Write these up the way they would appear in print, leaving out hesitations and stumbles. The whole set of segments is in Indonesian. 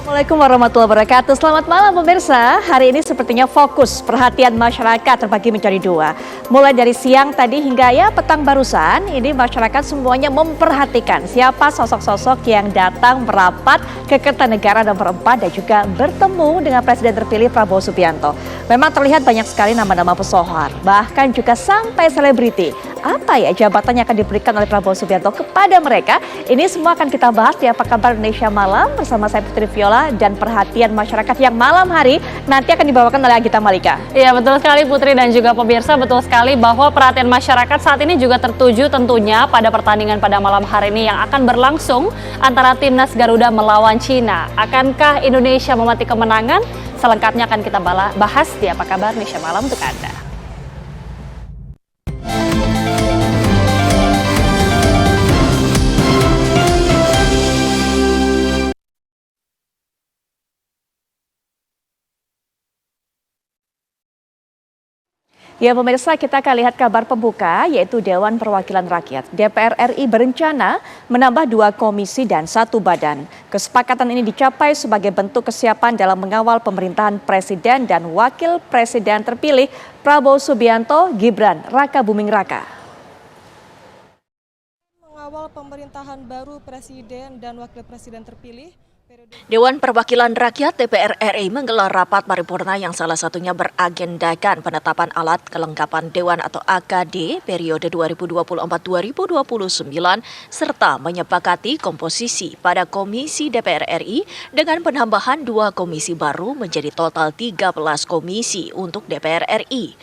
Assalamualaikum warahmatullahi wabarakatuh. Selamat malam pemirsa. Hari ini sepertinya fokus perhatian masyarakat terbagi menjadi dua. Mulai dari siang tadi hingga petang barusan, ini masyarakat semuanya memperhatikan siapa sosok-sosok yang datang merapat ke Kertanegara nomor 4 dan juga bertemu dengan Presiden terpilih Prabowo Subianto. Memang terlihat banyak sekali nama-nama pesohor, bahkan juga sampai selebriti. Apa ya jabatan yang akan diberikan oleh Prabowo Subianto kepada mereka? Ini semua akan kita bahas di Apa Kabar Indonesia Malam bersama saya Putri Viola, dan perhatian masyarakat yang malam hari nanti akan dibawakan oleh Agita Malika. Iya betul sekali Putri dan juga pemirsa, betul sekali bahwa perhatian masyarakat saat ini juga tertuju tentunya pada pertandingan pada malam hari ini yang akan berlangsung antara Timnas Garuda melawan Cina. Akankah Indonesia memati kemenangan? Selengkapnya akan kita bahas di Apa Kabar Indonesia Malam untuk Anda. Ya pemirsa, kita akan lihat kabar pembuka yaitu Dewan Perwakilan Rakyat. DPR RI berencana menambah 2 komisi dan 1 badan. Kesepakatan ini dicapai sebagai bentuk kesiapan dalam mengawal pemerintahan Presiden dan Wakil Presiden terpilih Prabowo Subianto Gibran Rakabuming Raka. Mengawal pemerintahan baru Presiden dan Wakil Presiden terpilih. Dewan Perwakilan Rakyat DPR RI menggelar rapat paripurna yang salah satunya beragendakan penetapan alat kelengkapan Dewan atau AKD periode 2024-2029 serta menyepakati komposisi pada Komisi DPR RI dengan penambahan 2 komisi baru menjadi total 13 komisi untuk DPR RI.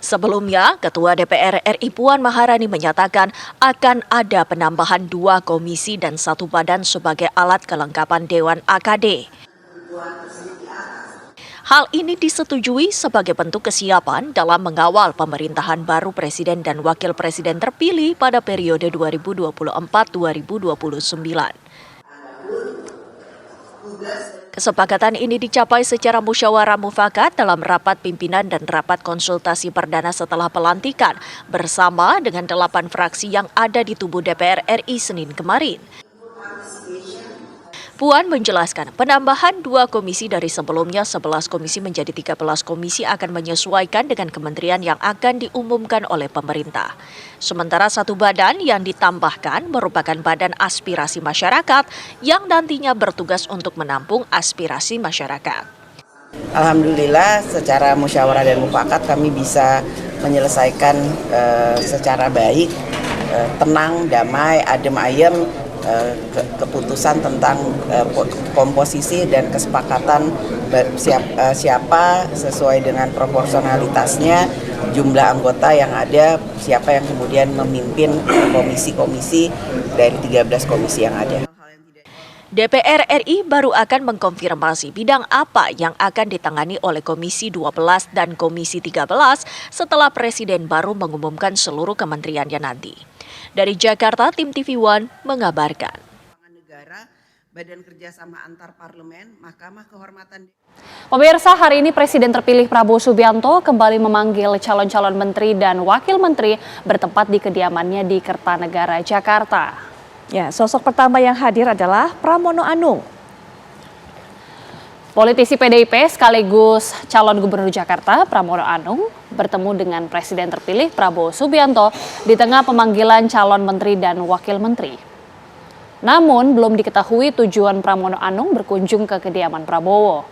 Sebelumnya, Ketua DPR RI Puan Maharani menyatakan akan ada penambahan 2 komisi dan 1 badan sebagai alat kelengkapan Dewan AKD. Hal ini disetujui sebagai bentuk kesiapan dalam mengawal pemerintahan baru Presiden dan Wakil Presiden terpilih pada periode 2024-2029. Kesepakatan ini dicapai secara musyawarah mufakat dalam rapat pimpinan dan rapat konsultasi perdana setelah pelantikan bersama dengan 8 fraksi yang ada di tubuh DPR RI Senin kemarin. Puan menjelaskan penambahan 2 komisi dari sebelumnya 11 komisi menjadi 13 komisi akan menyesuaikan dengan kementerian yang akan diumumkan oleh pemerintah. Sementara 1 badan yang ditambahkan merupakan badan aspirasi masyarakat yang nantinya bertugas untuk menampung aspirasi masyarakat. Alhamdulillah secara musyawarah dan mufakat kami bisa menyelesaikan secara baik, tenang, damai, adem ayem, keputusan tentang komposisi dan kesepakatan siapa sesuai dengan proporsionalitasnya, jumlah anggota yang ada, siapa yang kemudian memimpin komisi-komisi dari 13 komisi yang ada. DPR RI baru akan mengkonfirmasi bidang apa yang akan ditangani oleh Komisi 12 dan Komisi 13 setelah Presiden baru mengumumkan seluruh kementeriannya nanti. Dari Jakarta, tim TV One mengabarkan. Badan Kerjasama Antar Parlemen, Mahkamah Kehormatan. Pemirsa, hari ini Presiden terpilih Prabowo Subianto kembali memanggil calon-calon menteri dan wakil menteri bertempat di kediamannya di Kertanegara, Jakarta. Ya, sosok pertama yang hadir adalah Pramono Anung. Politisi PDIP sekaligus calon gubernur Jakarta, Pramono Anung, bertemu dengan Presiden terpilih Prabowo Subianto di tengah pemanggilan calon menteri dan wakil menteri. Namun, belum diketahui tujuan Pramono Anung berkunjung ke kediaman Prabowo.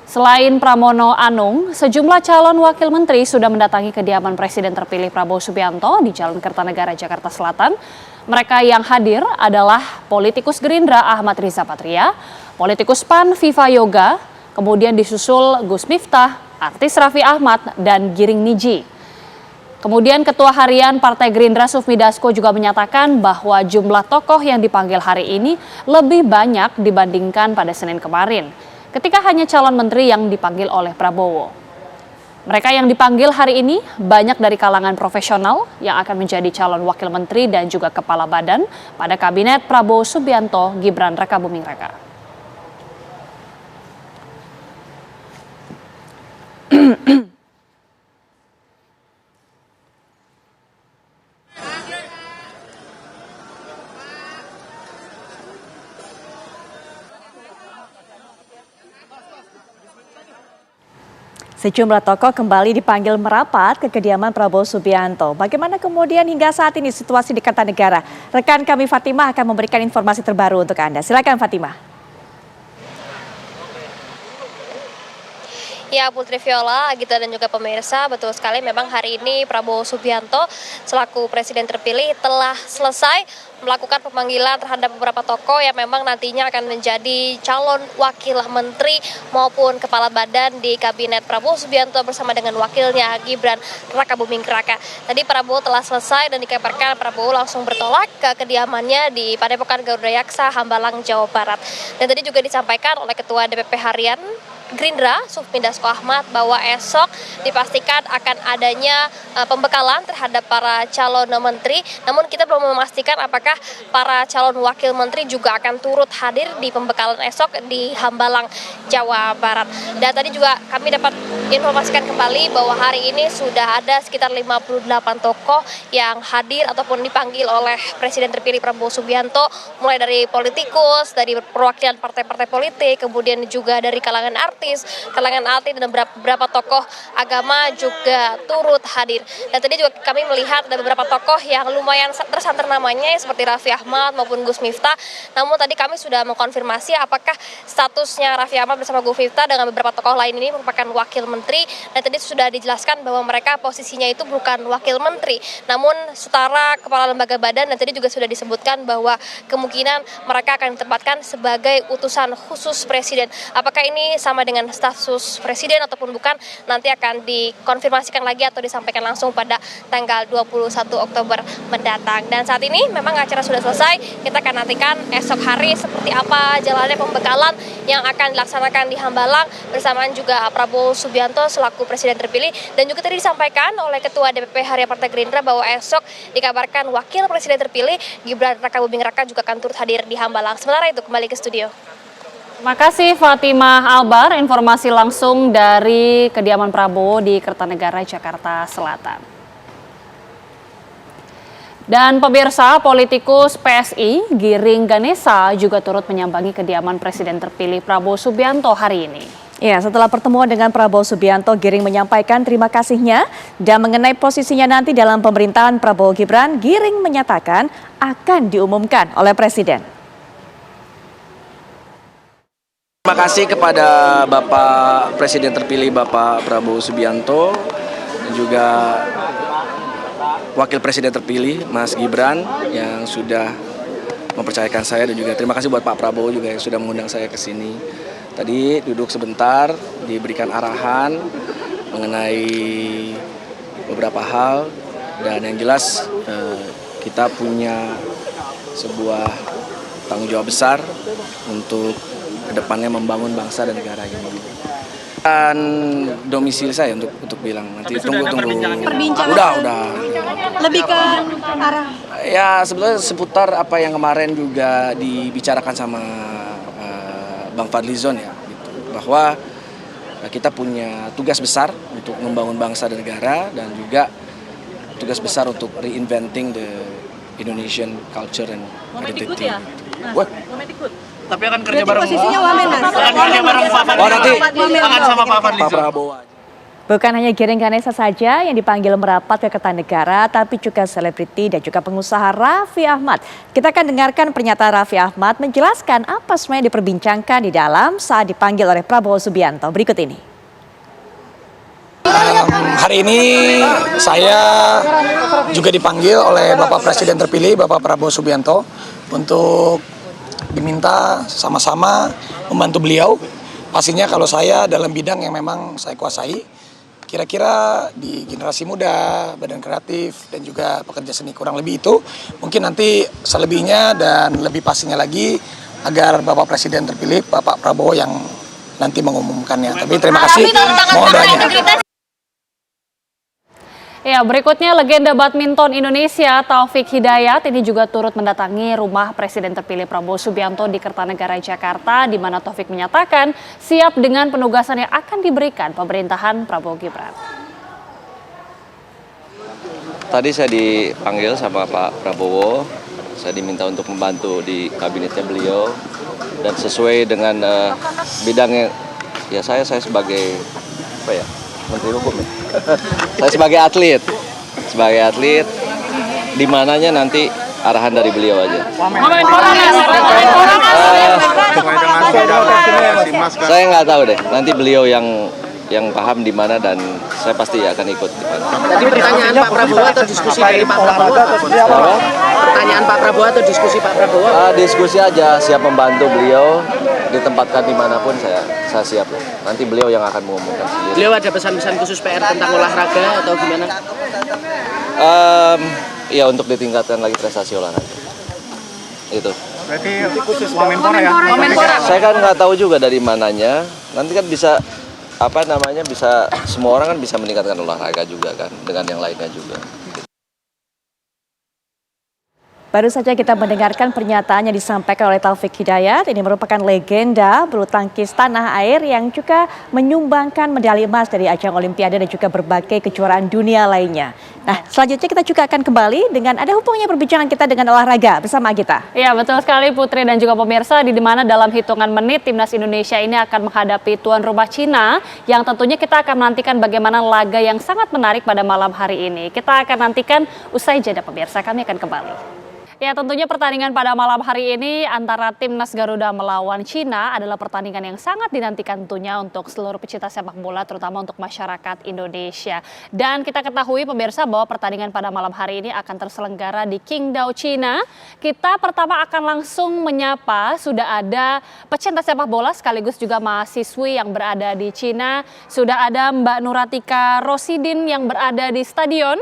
Selain Pramono Anung, sejumlah calon wakil menteri sudah mendatangi kediaman Presiden terpilih Prabowo Subianto di Jalan Kertanegara, Jakarta Selatan. Mereka yang hadir adalah politikus Gerindra Ahmad Riza Patria, politikus PAN Viva Yoga, kemudian disusul Gus Miftah, artis Raffi Ahmad, dan Giring Niji. Kemudian Ketua Harian Partai Gerindra Sufmi Dasko juga menyatakan bahwa jumlah tokoh yang dipanggil hari ini lebih banyak dibandingkan pada Senin kemarin, ketika hanya calon menteri yang dipanggil oleh Prabowo. Mereka yang dipanggil hari ini banyak dari kalangan profesional yang akan menjadi calon wakil menteri dan juga kepala badan pada kabinet Prabowo Subianto Gibran Rakabuming Raka. Sejumlah tokoh kembali dipanggil merapat ke kediaman Prabowo Subianto. Bagaimana kemudian hingga saat ini situasi di Kertanegara? Rekan kami Fatimah akan memberikan informasi terbaru untuk Anda. Silakan Fatimah. Ya, Putri Viola, Agita dan juga pemirsa, betul sekali memang hari ini Prabowo Subianto selaku Presiden terpilih telah selesai melakukan pemanggilan terhadap beberapa tokoh yang memang nantinya akan menjadi calon wakil menteri maupun kepala badan di kabinet Prabowo Subianto bersama dengan wakilnya Gibran Rakabuming Raka. Tadi Prabowo telah selesai dan dikabarkan Prabowo langsung bertolak ke kediamannya di Padepokan Garuda Yaksa, Hambalang, Jawa Barat. Dan tadi juga disampaikan oleh Ketua DPP Harian Gerindra, Sufmi Dasko Ahmad, bahwa esok dipastikan akan adanya pembekalan terhadap para calon menteri. Namun kita belum memastikan apakah para calon wakil menteri juga akan turut hadir di pembekalan esok di Hambalang, Jawa Barat. Dan tadi juga kami dapat informasikan kembali bahwa hari ini sudah ada sekitar 58 tokoh yang hadir ataupun dipanggil oleh Presiden terpilih Prabowo Subianto, mulai dari politikus, dari perwakilan partai-partai politik, kemudian juga dari kalangan kalangan artis dan beberapa tokoh agama juga turut hadir. Dan tadi juga kami melihat ada beberapa tokoh yang lumayan tersanter namanya seperti Raffi Ahmad maupun Gus Miftah. Namun tadi kami sudah mengkonfirmasi apakah statusnya Raffi Ahmad bersama Gus Miftah dengan beberapa tokoh lain ini merupakan wakil menteri. Dan tadi sudah dijelaskan bahwa mereka posisinya itu bukan wakil menteri, namun setara kepala lembaga badan. Dan tadi juga sudah disebutkan bahwa kemungkinan mereka akan ditempatkan sebagai utusan khusus presiden. Apakah ini sama dengan status presiden ataupun bukan, nanti akan dikonfirmasikan lagi atau disampaikan langsung pada tanggal 21 Oktober mendatang. Dan saat ini memang acara sudah selesai, kita akan nantikan esok hari seperti apa jalannya pembekalan yang akan dilaksanakan di Hambalang bersamaan juga Prabowo Subianto selaku presiden terpilih. Dan juga tadi disampaikan oleh Ketua DPP Harian Partai Gerindra bahwa esok dikabarkan wakil presiden terpilih Gibran Rakabuming Raka juga akan turut hadir di Hambalang. Sementara itu kembali ke studio. Terima kasih Fatimah Albar, informasi langsung dari kediaman Prabowo di Kertanegara, Jakarta Selatan. Dan pemirsa, politikus PSI Giring Ganesa juga turut menyambangi kediaman Presiden terpilih Prabowo Subianto hari ini. Ya, setelah pertemuan dengan Prabowo Subianto, Giring menyampaikan terima kasihnya dan mengenai posisinya nanti dalam pemerintahan Prabowo Gibran, Giring menyatakan akan diumumkan oleh Presiden. Terima kasih kepada Bapak Presiden terpilih Bapak Prabowo Subianto dan juga Wakil Presiden terpilih Mas Gibran yang sudah mempercayakan saya, dan juga terima kasih buat Pak Prabowo juga yang sudah mengundang saya ke sini. Tadi duduk sebentar, diberikan arahan mengenai beberapa hal, dan yang jelas kita punya sebuah tanggung jawab besar untuk kedepannya membangun bangsa dan negara ini. Dan domisili saya untuk bilang nanti tunggu. Udah. Lebih ke arah Ya sebetulnya seputar apa yang kemarin juga dibicarakan sama Bang Fadlizon ya, gitu. Bahwa kita punya tugas besar untuk membangun bangsa dan negara, dan juga tugas besar untuk reinventing the Indonesian culture and identity. Tapi akan kerja bareng. posisinya Wamenas. Akan kerja bareng Pak Fadlizon. Oh, nanti akan sama Pak Pak Fadlizon. Prabowo. Bukan hanya Giring Ganesa saja yang dipanggil merapat ke Kertanegara, tapi juga selebriti dan juga pengusaha Raffi Ahmad. Kita akan dengarkan pernyataan Raffi Ahmad menjelaskan apa sebenarnya diperbincangkan di dalam saat dipanggil oleh Prabowo Subianto. Berikut ini. Hari ini saya juga dipanggil oleh Bapak Presiden terpilih Bapak Prabowo Subianto untuk diminta sama-sama membantu beliau. Pastinya kalau saya dalam bidang yang memang saya kuasai, kira-kira di generasi muda, badan kreatif, dan juga pekerja seni, kurang lebih itu. Mungkin nanti selebihnya dan lebih pastinya lagi agar Bapak Presiden terpilih Bapak Prabowo yang nanti mengumumkannya. Tapi terima kasih, mohon doanya. Ya, berikutnya legenda badminton Indonesia Taufik Hidayat ini juga turut mendatangi rumah Presiden terpilih Prabowo Subianto di Kertanegara, Jakarta, di mana Taufik menyatakan siap dengan penugasan yang akan diberikan pemerintahan Prabowo Gibran. Tadi saya dipanggil sama Pak Prabowo, saya diminta untuk membantu di kabinetnya beliau, dan sesuai dengan bidangnya, ya saya sebagai Menteri Hukum ya. Saya sebagai atlet, di mananya nanti arahan dari beliau aja. Saya nggak tahu deh, nanti beliau yang paham di mana dan saya pasti akan ikut di mana. Tadi pertanyaan Pak Prabowo atau diskusi dari Pak Prabowo? Pertanyaan Pak Prabowo atau diskusi Pak Prabowo? Diskusi aja, siap membantu beliau, ditempatkan dimanapun saya siap. Nanti beliau yang akan mengumumkan sendiri. Beliau ada pesan-pesan khusus PR tentang olahraga atau gimana? Ya untuk ditingkatkan lagi prestasi olahraga. Itu. Berarti khusus Wamenpora ya? Saya kan nggak tahu juga dari mananya. Nanti kan bisa bisa semua orang kan bisa meningkatkan olahraga juga kan dengan yang lainnya juga. Baru saja kita mendengarkan pernyataan yang disampaikan oleh Taufik Hidayat. Ini merupakan legenda bulu tangkis tanah air yang juga menyumbangkan medali emas dari ajang Olimpiade dan juga berbagai kejuaraan dunia lainnya. Nah, selanjutnya kita juga akan kembali dengan ada hubungannya perbincangan kita dengan olahraga bersama Agita. Ya, betul sekali Putri dan juga pemirsa, di mana dalam hitungan menit Timnas Indonesia ini akan menghadapi tuan rumah Cina yang tentunya kita akan menantikan bagaimana laga yang sangat menarik pada malam hari ini. Kita akan nantikan usai jeda pemirsa, kami akan kembali. Ya, tentunya pertandingan pada malam hari ini antara Timnas Garuda melawan Cina adalah pertandingan yang sangat dinantikan tentunya untuk seluruh pecinta sepak bola, terutama untuk masyarakat Indonesia. Dan kita ketahui pemirsa bahwa pertandingan pada malam hari ini akan terselenggara di Qingdao, Cina. Kita pertama akan langsung menyapa, sudah ada pecinta sepak bola sekaligus juga mahasiswi yang berada di Cina. Sudah ada Mbak Nuratika Rosidin yang berada di stadion.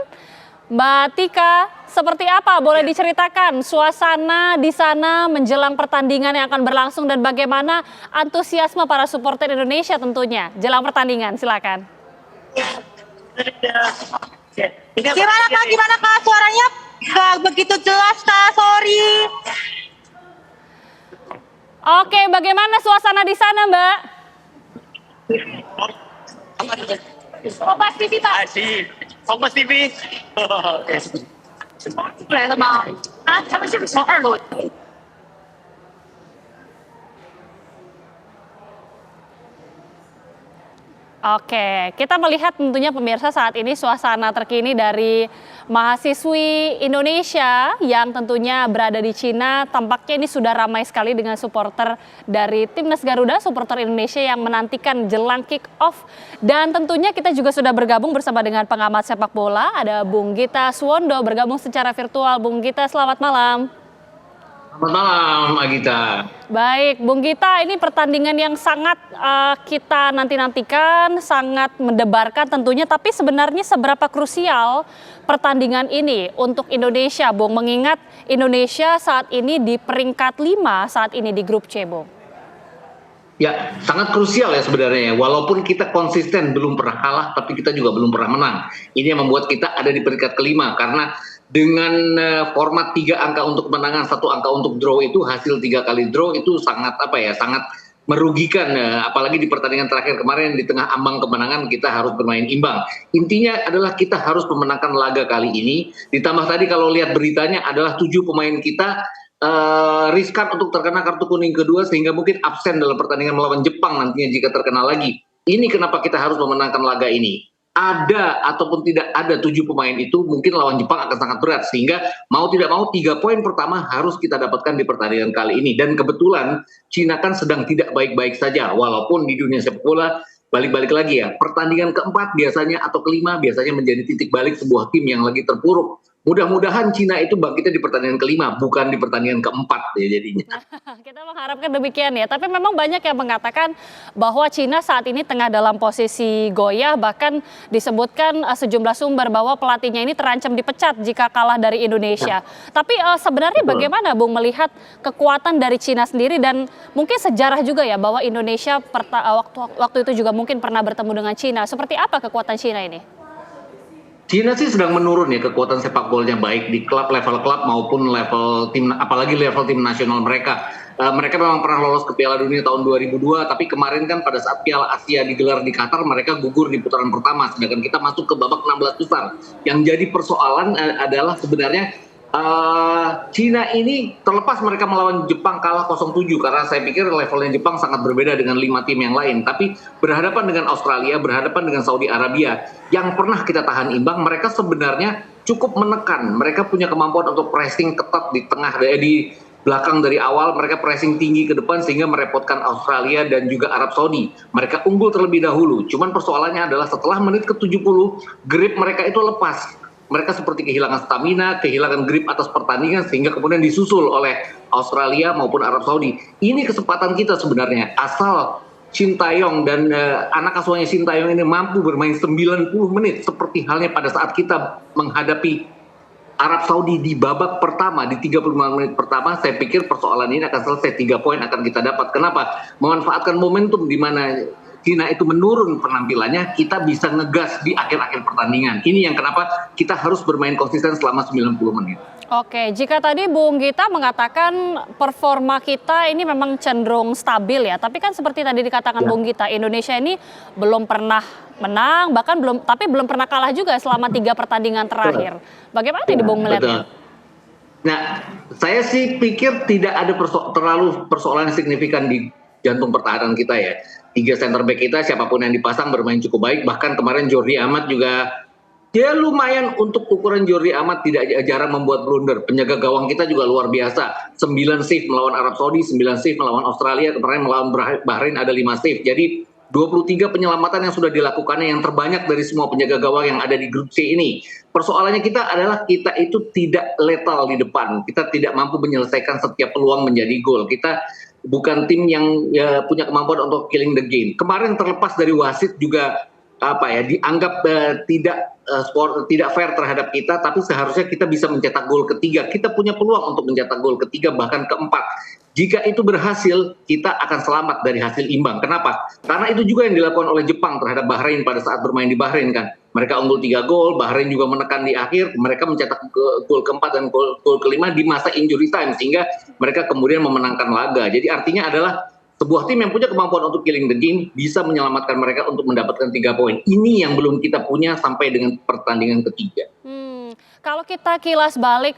Mbak Tika, seperti apa? Boleh diceritakan suasana di sana menjelang pertandingan yang akan berlangsung dan bagaimana antusiasme para supporter Indonesia tentunya jelang pertandingan? Silakan. Gimana Kak? Suaranya gak begitu jelas Kak, sorry. Oke, bagaimana suasana di sana, Mbak? Kompas TV Pak. Kompas TV. Oke, kita melihat tentunya pemirsa saat ini suasana terkini dari mahasiswi Indonesia yang tentunya berada di Cina. Tampaknya ini sudah ramai sekali dengan supporter dari Timnas Garuda, supporter Indonesia yang menantikan jelang kick off. Dan tentunya kita juga sudah bergabung bersama dengan pengamat sepak bola, ada Bung Gita Suwondo bergabung secara virtual. Bung Gita, selamat malam. Selamat malam, Agita. Baik, Bung Gita, ini pertandingan yang sangat kita nanti-nantikan, sangat mendebarkan tentunya, tapi sebenarnya seberapa krusial pertandingan ini untuk Indonesia, Bung, mengingat Indonesia saat ini di peringkat 5 saat ini di grup C, Bung? Ya, sangat krusial ya sebenarnya. Walaupun kita konsisten belum pernah kalah, tapi kita juga belum pernah menang. Ini yang membuat kita ada di peringkat kelima, karena dengan format 3 angka untuk kemenangan, 1 angka untuk draw, itu hasil 3 kali draw itu sangat sangat merugikan, apalagi di pertandingan terakhir kemarin di tengah ambang kemenangan kita harus bermain imbang. Intinya adalah kita harus memenangkan laga kali ini. Ditambah tadi kalau lihat beritanya adalah 7 pemain kita riskan untuk terkena kartu kuning kedua sehingga mungkin absen dalam pertandingan melawan Jepang nantinya jika terkena lagi. Ini kenapa kita harus memenangkan laga ini. Ada ataupun tidak ada 7 pemain itu mungkin lawan Jepang akan sangat berat, sehingga mau tidak mau 3 poin pertama harus kita dapatkan di pertandingan kali ini. Dan kebetulan Cina kan sedang tidak baik-baik saja, walaupun di dunia sepak bola balik-balik lagi ya, pertandingan keempat biasanya atau kelima biasanya menjadi titik balik sebuah tim yang lagi terpuruk. Mudah-mudahan Cina itu bangkitnya di pertandingan kelima, bukan di pertandingan keempat ya jadinya. Kita mengharapkan demikian ya, tapi memang banyak yang mengatakan bahwa Cina saat ini tengah dalam posisi goyah, bahkan disebutkan sejumlah sumber bahwa pelatihnya ini terancam dipecat jika kalah dari Indonesia. Tapi sebenarnya bagaimana Bung melihat kekuatan dari Cina sendiri dan mungkin sejarah juga ya bahwa Indonesia waktu itu juga mungkin pernah bertemu dengan Cina. Seperti apa kekuatan Cina ini? Cina sih sedang menurun ya kekuatan sepak bolanya, baik di level klub maupun level tim, apalagi level tim nasional mereka. Mereka memang pernah lolos ke Piala Dunia tahun 2002, tapi kemarin kan pada saat Piala Asia digelar di Qatar mereka gugur di putaran pertama, sedangkan kita masuk ke babak 16 besar. Yang jadi persoalan adalah sebenarnya Cina ini terlepas mereka melawan Jepang kalah 0-7 karena saya pikir levelnya Jepang sangat berbeda dengan 5 tim yang lain, tapi berhadapan dengan Australia, berhadapan dengan Saudi Arabia yang pernah kita tahan imbang, mereka sebenarnya cukup menekan. Mereka punya kemampuan untuk pressing ketat di tengah, di belakang dari awal, mereka pressing tinggi ke depan sehingga merepotkan Australia dan juga Arab Saudi. Mereka unggul terlebih dahulu, cuman persoalannya adalah setelah menit ke-70 grip mereka itu lepas. Mereka seperti kehilangan stamina, kehilangan grip atas pertandingan sehingga kemudian disusul oleh Australia maupun Arab Saudi. Ini kesempatan kita sebenarnya, asal Shin Tae-yong dan anak asuhnya Shin Tae-yong ini mampu bermain 90 menit seperti halnya pada saat kita menghadapi Arab Saudi di babak pertama, di 35 menit pertama, saya pikir persoalan ini akan selesai. 3 poin akan kita dapat. Kenapa? Memanfaatkan momentum di mana Cina itu menurun penampilannya, kita bisa ngegas di akhir-akhir pertandingan. Ini yang kenapa kita harus bermain konsisten selama 90 menit. Oke, jika tadi Bung Gita mengatakan performa kita ini memang cenderung stabil ya, tapi kan seperti tadi dikatakan Bung Gita, Indonesia ini belum pernah menang, bahkan belum pernah kalah juga selama 3 pertandingan terakhir. Bagaimana ini Bung melihatnya? Nah, saya sih pikir tidak ada terlalu persoalan signifikan di jantung pertahanan kita ya. 3 center back kita siapapun yang dipasang bermain cukup baik, bahkan kemarin Jordi Amat juga ya lumayan untuk ukuran Jordi Amat, tidak jarang membuat blunder. Penjaga gawang kita juga luar biasa, 9 save melawan Arab Saudi, 9 save melawan Australia, kemarin melawan Bahrain ada 5 save. Jadi 23 penyelamatan yang sudah dilakukannya, yang terbanyak dari semua penjaga gawang yang ada di grup C ini. Persoalannya kita adalah kita itu tidak letal di depan, kita tidak mampu menyelesaikan setiap peluang menjadi gol. Kita bukan tim yang punya kemampuan untuk killing the game. Kemarin terlepas dari wasit juga dianggap tidak fair terhadap kita, tapi seharusnya kita bisa mencetak gol ketiga. Kita punya peluang untuk mencetak gol ketiga bahkan keempat. Jika itu berhasil, kita akan selamat dari hasil imbang. Kenapa? Karena itu juga yang dilakukan oleh Jepang terhadap Bahrain pada saat bermain di Bahrain kan. Mereka unggul 3 gol, Bahrain juga menekan di akhir, mereka mencetak gol keempat dan gol kelima di masa injury time sehingga mereka kemudian memenangkan laga. Jadi artinya adalah sebuah tim yang punya kemampuan untuk killing the game bisa menyelamatkan mereka untuk mendapatkan 3 poin. Ini yang belum kita punya sampai dengan pertandingan ketiga. Kalau kita kilas balik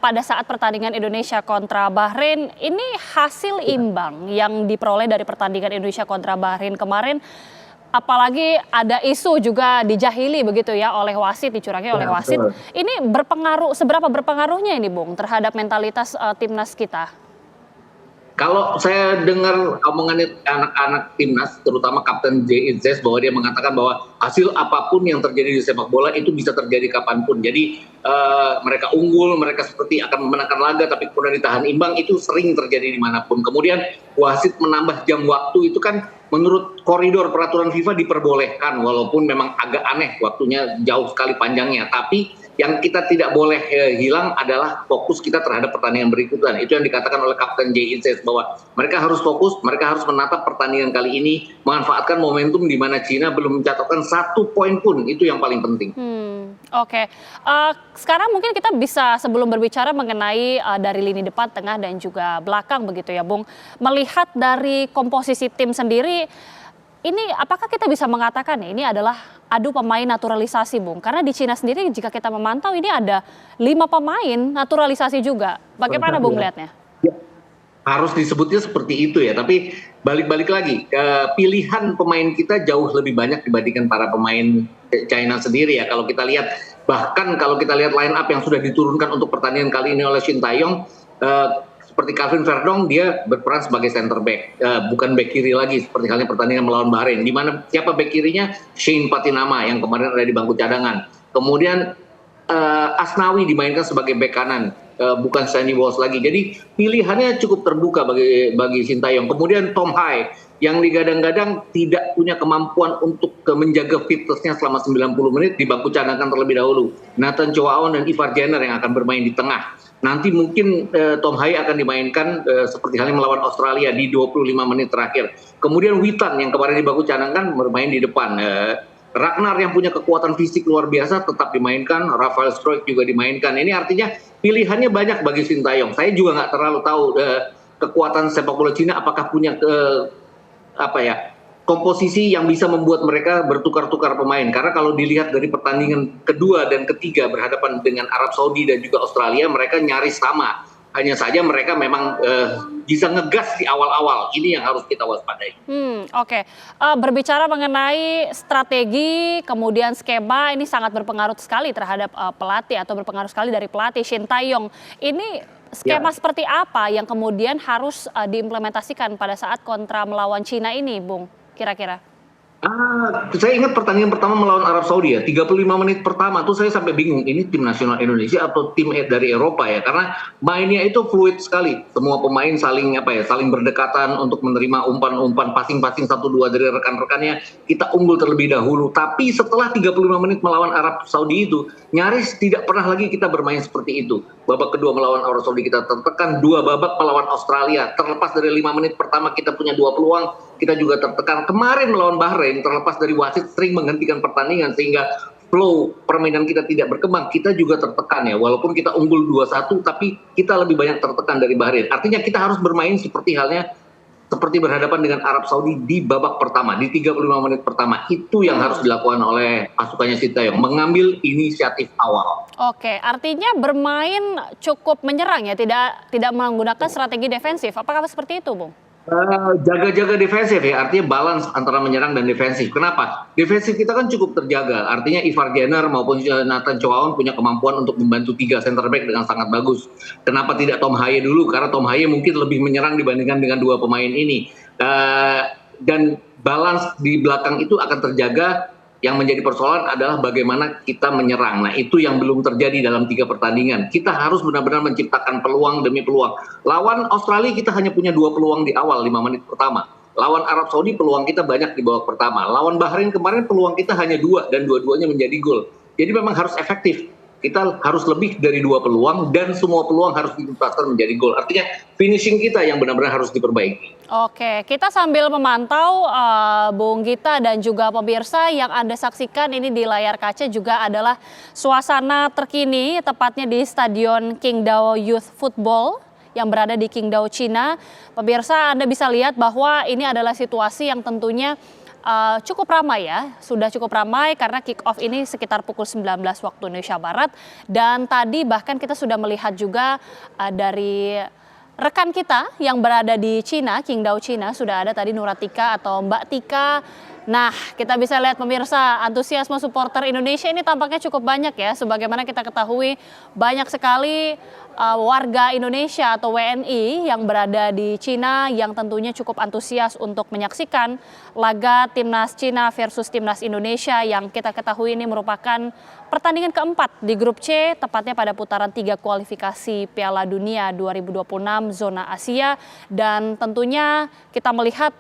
pada saat pertandingan Indonesia kontra Bahrain, ini hasil imbang yang diperoleh dari pertandingan Indonesia kontra Bahrain kemarin, apalagi ada isu juga dijahili begitu ya oleh wasit, dicurangi oleh wasit. Ini seberapa berpengaruhnya ini Bung terhadap mentalitas timnas kita? Kalau saya dengar omongannya anak-anak timnas, terutama Kapten J. Itzes, bahwa dia mengatakan bahwa hasil apapun yang terjadi di sepak bola itu bisa terjadi kapanpun. Jadi mereka unggul, mereka seperti akan memenangkan laga, tapi kemudian ditahan imbang, itu sering terjadi dimanapun. Kemudian wasit menambah jam waktu itu kan menurut koridor peraturan FIFA diperbolehkan, walaupun memang agak aneh waktunya jauh sekali panjangnya. Tapi yang kita tidak boleh hilang adalah fokus kita terhadap pertandingan berikutnya. Itu yang dikatakan oleh Kapten J. Itzes bahwa mereka harus fokus, mereka harus menatap pertandingan kali ini, memanfaatkan momentum di mana Cina belum mencatatkan 1 poin pun, itu yang paling penting. Oke. Sekarang mungkin kita bisa sebelum berbicara mengenai dari lini depan, tengah dan juga belakang begitu ya Bung. Melihat dari komposisi tim sendiri, ini apakah kita bisa mengatakan ini adalah adu pemain naturalisasi Bung? Karena di Cina sendiri jika kita memantau ini ada 5 pemain naturalisasi juga. Bagaimana Bung melihatnya? Ya, harus disebutnya seperti itu ya, tapi balik-balik lagi, pilihan pemain kita jauh lebih banyak dibandingkan para pemain China sendiri ya. Kalau kita lihat, bahkan kalau kita lihat line up yang sudah diturunkan untuk pertandingan kali ini oleh Shin Tae-yong, seperti Calvin Verdong, dia berperan sebagai center back, bukan back kiri lagi seperti halnya pertandingan melawan Bahrain. Di mana siapa back kirinya? Shane Patinama yang kemarin ada di bangku cadangan. Kemudian Asnawi dimainkan sebagai back kanan, bukan Sandy Walsh lagi. Jadi pilihannya cukup terbuka bagi Shin Tae-yong. Kemudian Tom Hai yang digadang-gadang tidak punya kemampuan untuk menjaga fitnessnya selama 90 menit, di bangku cadangan terlebih dahulu. Nathan Chow dan Ivar Jenner yang akan bermain di tengah. Nanti mungkin Tom Hai akan dimainkan seperti halnya melawan Australia di 25 menit terakhir. Kemudian Witan yang kemarin di bangku cadangan bermain di depan. Ragnar yang punya kekuatan fisik luar biasa tetap dimainkan. Rafael Struijk juga dimainkan. Ini artinya pilihannya banyak bagi Shin Tae-yong. Saya juga nggak terlalu tahu kekuatan sepak bola Cina apakah punya komposisi yang bisa membuat mereka bertukar-tukar pemain. Karena kalau dilihat dari pertandingan kedua dan ketiga berhadapan dengan Arab Saudi dan juga Australia, mereka nyaris sama. Hanya saja mereka memang bisa ngegas di awal-awal. Ini yang harus kita waspadai. Oke. Berbicara mengenai strategi, kemudian skema, ini sangat berpengaruh sekali terhadap pelatih atau berpengaruh sekali dari pelatih Shin Tae-yong. Ini skema seperti apa yang kemudian harus diimplementasikan pada saat kontra melawan Cina ini, Bung? Kira-kira? Saya ingat pertandingan pertama melawan Arab Saudi ya, 35 menit pertama tuh saya sampai bingung, ini tim nasional Indonesia atau tim dari Eropa ya, karena mainnya itu fluid sekali. Semua pemain saling berdekatan untuk menerima umpan-umpan passing-passing 1-2 dari rekan-rekannya. Kita unggul terlebih dahulu, tapi setelah 35 menit melawan Arab Saudi itu nyaris tidak pernah lagi kita bermain seperti itu. Babak kedua melawan Arab Saudi kita tertekan, 2 babak melawan Australia. Terlepas dari 5 menit pertama kita punya 2 peluang, kita juga tertekan. Kemarin melawan Bahrain, terlepas dari wasit sering menghentikan pertandingan sehingga flow permainan kita tidak berkembang, kita juga tertekan ya. Walaupun kita unggul 2-1, tapi kita lebih banyak tertekan dari Bahrain. Artinya kita harus bermain seperti berhadapan dengan Arab Saudi di babak pertama, di 35 menit pertama. Itu yang harus dilakukan oleh pasukannya Shin Tae-yong, mengambil inisiatif awal. Oke, artinya bermain cukup menyerang ya, tidak menggunakan strategi defensif. Apakah seperti itu, Bung? Jaga-jaga defensif ya, artinya balance antara menyerang dan defensif. Kenapa? Defensif kita kan cukup terjaga, artinya Ivar Jenner maupun Nathan Choaon punya kemampuan untuk membantu 3 center back dengan sangat bagus. Kenapa tidak Tom Haye dulu? Karena Tom Haye mungkin lebih menyerang dibandingkan dengan 2 pemain ini. Dan balance di belakang itu akan terjaga. Yang menjadi persoalan adalah bagaimana kita menyerang. Nah, itu yang belum terjadi dalam 3 pertandingan. Kita harus benar-benar menciptakan peluang demi peluang. Lawan Australia kita hanya punya 2 peluang di awal 5 menit pertama. Lawan Arab Saudi peluang kita banyak di babak pertama. Lawan Bahrain kemarin peluang kita hanya 2 dan dua-duanya menjadi gol. Jadi memang harus efektif. Kita harus lebih dari 2 peluang dan semua peluang harus dituntaskan menjadi gol. Artinya finishing kita yang benar-benar harus diperbaiki. Oke, kita sambil memantau Bung Gita dan juga pemirsa yang Anda saksikan ini di layar kaca juga adalah suasana terkini tepatnya di Stadion Qingdao Youth Football yang berada di Qingdao, Cina. Pemirsa, Anda bisa lihat bahwa ini adalah situasi yang tentunya cukup ramai ya, sudah cukup ramai karena kick off ini sekitar pukul 19 waktu Indonesia Barat. Dan tadi bahkan kita sudah melihat juga dari rekan kita yang berada di Cina, Qingdao, Cina, sudah ada tadi Nuratika atau Mbak Tika. Nah, kita bisa lihat pemirsa, antusiasme supporter Indonesia ini tampaknya cukup banyak ya. Sebagaimana kita ketahui, banyak sekali warga Indonesia atau WNI yang berada di Cina yang tentunya cukup antusias untuk menyaksikan laga Timnas Cina versus Timnas Indonesia yang kita ketahui ini merupakan pertandingan keempat di grup C, tepatnya pada putaran 3 kualifikasi Piala Dunia 2026 zona Asia. Dan tentunya kita melihat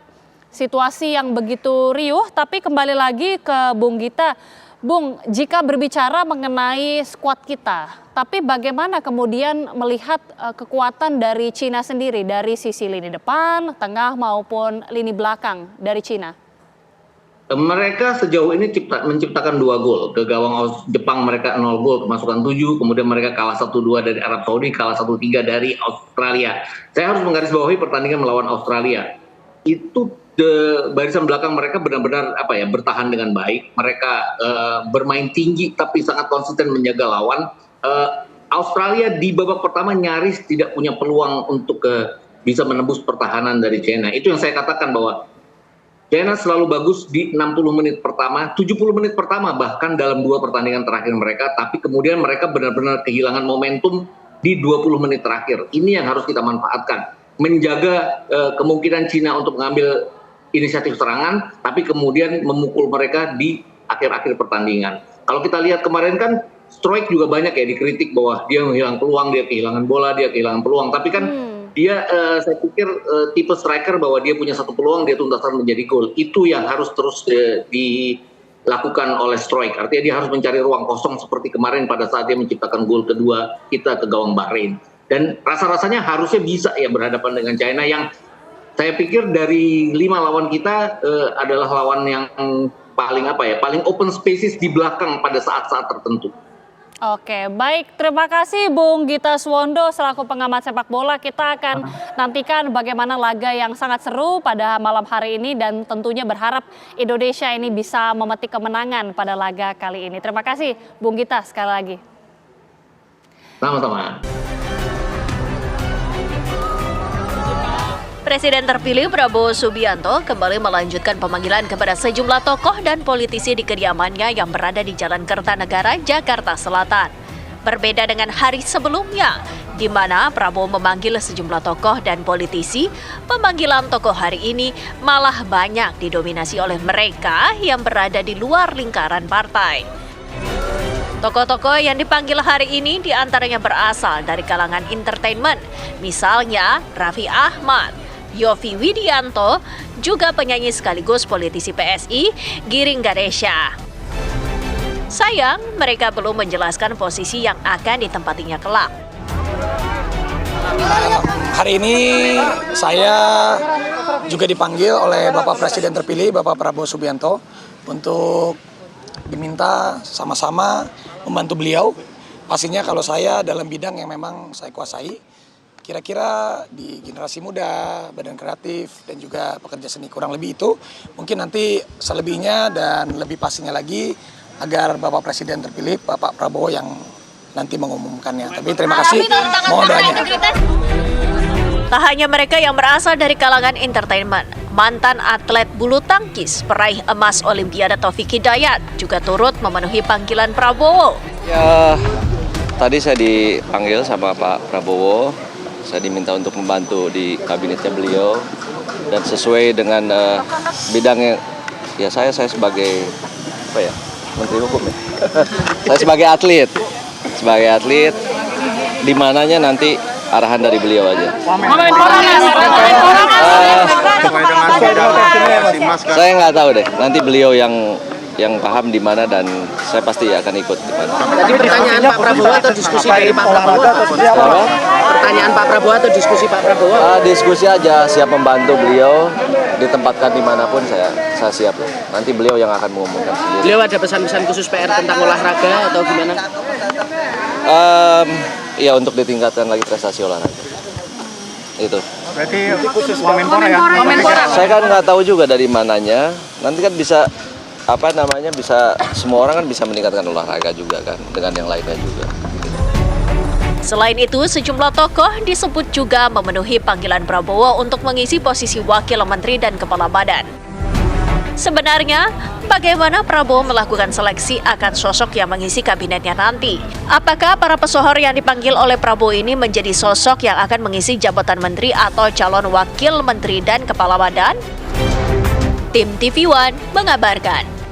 situasi yang begitu riuh, tapi kembali lagi ke Bung Gita. Bung, jika berbicara mengenai skuad kita, tapi bagaimana kemudian melihat kekuatan dari Cina sendiri, dari sisi lini depan, tengah maupun lini belakang dari Cina? Mereka sejauh ini menciptakan 2 gol. Ke gawang Jepang mereka 0 gol, kemasukan 7, kemudian mereka kalah 1-2 dari Arab Saudi, kalah 1-3 dari Australia. Saya harus menggarisbawahi pertandingan melawan Australia. Itu barisan belakang mereka benar-benar bertahan dengan baik. Mereka bermain tinggi tapi sangat konsisten menjaga lawan. Australia di babak pertama nyaris tidak punya peluang untuk bisa menembus pertahanan dari China. Itu yang saya katakan bahwa China selalu bagus di 60 menit pertama, 70 menit pertama bahkan dalam 2 pertandingan terakhir mereka, tapi kemudian mereka benar-benar kehilangan momentum di 20 menit terakhir. Ini yang harus kita manfaatkan. Menjaga kemungkinan Cina untuk mengambil inisiatif serangan, tapi kemudian memukul mereka di akhir-akhir pertandingan. Kalau kita lihat kemarin kan Stroik juga banyak ya dikritik bahwa dia menghilang peluang, dia kehilangan bola, dia kehilangan peluang. Tapi kan dia saya pikir tipe striker bahwa dia punya 1 peluang, dia tuntaskan menjadi gol. Itu yang harus terus dilakukan oleh Stroik. Artinya dia harus mencari ruang kosong seperti kemarin pada saat dia menciptakan gol kedua kita ke gawang Bahrain. Dan rasa-rasanya harusnya bisa ya berhadapan dengan China yang saya pikir dari 5 lawan kita adalah lawan yang paling paling open spaces di belakang pada saat-saat tertentu. Oke, baik. Terima kasih Bung Gita Suwondo selaku pengamat sepak bola. Kita akan nantikan bagaimana laga yang sangat seru pada malam hari ini dan tentunya berharap Indonesia ini bisa memetik kemenangan pada laga kali ini. Terima kasih Bung Gita sekali lagi. Sama-sama. Presiden terpilih Prabowo Subianto kembali melanjutkan pemanggilan kepada sejumlah tokoh dan politisi di kediamannya yang berada di Jalan Kertanegara, Jakarta Selatan. Berbeda dengan hari sebelumnya, di mana Prabowo memanggil sejumlah tokoh dan politisi, pemanggilan tokoh hari ini malah banyak didominasi oleh mereka yang berada di luar lingkaran partai. Tokoh-tokoh yang dipanggil hari ini diantaranya berasal dari kalangan entertainment, misalnya Raffi Ahmad, Yovie Widianto, juga penyanyi sekaligus politisi PSI, Giring Ganesha. Sayang, mereka belum menjelaskan posisi yang akan ditempatinya kelak. Hari ini saya juga dipanggil oleh Bapak Presiden terpilih, Bapak Prabowo Subianto, untuk diminta sama-sama membantu beliau. Pastinya kalau saya dalam bidang yang memang saya kuasai, kira-kira di generasi muda, badan kreatif, dan juga pekerja seni kurang lebih itu, mungkin nanti selebihnya dan lebih pastinya lagi agar Bapak Presiden terpilih, Bapak Prabowo yang nanti mengumumkannya. Tapi terima kasih, mohon doanya. Tak hanya mereka yang berasal dari kalangan entertainment, mantan atlet bulu tangkis peraih emas Olimpiade Taufik Hidayat juga turut memenuhi panggilan Prabowo. Ya, tadi saya dipanggil sama Pak Prabowo. Saya diminta untuk membantu di kabinetnya beliau dan sesuai dengan bidangnya. Ya saya sebagai apa ya, Menteri Hukum ya. Saya sebagai atlet, di mananya nanti arahan dari beliau aja. Saya nggak tahu deh. Nanti beliau yang paham di mana dan saya pasti akan ikut di mana. Tadi pertanyaan Pak Prabowo atau diskusi dari Pak Prabowo? Pertanyaan Pak Prabowo atau diskusi Pak Prabowo? Diskusi aja, siap membantu beliau ditempatkan dimanapun saya siap. Nanti beliau yang akan mengumumkan sendiri. Beliau ada pesan-pesan khusus PR tentang olahraga atau gimana? Ya untuk ditingkatkan lagi prestasi olahraga. Itu. Berarti khusus Wamenpora ya? Saya kan nggak tahu juga dari mananya. Nanti kan bisa bisa semua orang kan bisa meningkatkan olahraga juga kan dengan yang lainnya juga. Selain itu, sejumlah tokoh disebut juga memenuhi panggilan Prabowo untuk mengisi posisi wakil menteri dan kepala badan. Sebenarnya, bagaimana Prabowo melakukan seleksi akan sosok yang mengisi kabinetnya nanti? Apakah para pesohor yang dipanggil oleh Prabowo ini menjadi sosok yang akan mengisi jabatan menteri atau calon wakil menteri dan kepala badan? Tim TV One mengabarkan.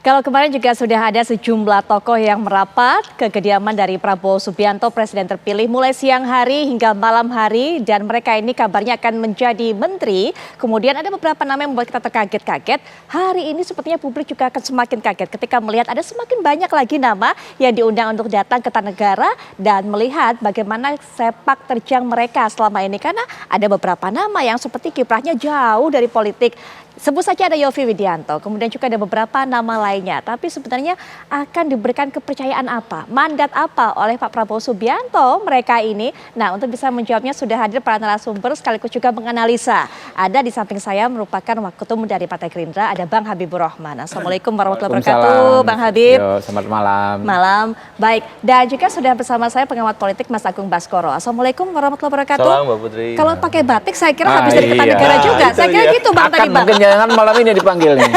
Kalau kemarin juga sudah ada sejumlah tokoh yang merapat ke kediaman dari Prabowo Subianto, Presiden terpilih, mulai siang hari hingga malam hari, dan mereka ini kabarnya akan menjadi menteri. Kemudian ada beberapa nama yang membuat kita terkaget-kaget. Hari ini sepertinya publik juga akan semakin kaget ketika melihat ada semakin banyak lagi nama yang diundang untuk datang ke Kertanegara dan melihat bagaimana sepak terjang mereka selama ini. Karena ada beberapa nama yang seperti kiprahnya jauh dari politik. Sebut saja ada Yovie Widianto, kemudian juga ada beberapa nama lainnya. Tapi sebenarnya akan diberikan kepercayaan apa, mandat apa oleh Pak Prabowo Subianto mereka ini? Nah, untuk bisa menjawabnya sudah hadir para narasumber sekaligus juga menganalisa. Ada di samping saya merupakan Waketum dari Partai Gerindra, ada Bang Habibur Rahman. Assalamualaikum warahmatullahi wabarakatuh, Bang Habib. Yo, selamat malam. Malam, baik. Dan juga sudah bersama saya pengamat politik Mas Agung Baskoro. Assalamualaikum warahmatullahi wabarakatuh. Salam Mbak Putri. Kalau pakai batik saya kira habis dari Kertanegara juga. Saya kira gitu Bang tadi Bang. Jangan malam ini dipanggil nih.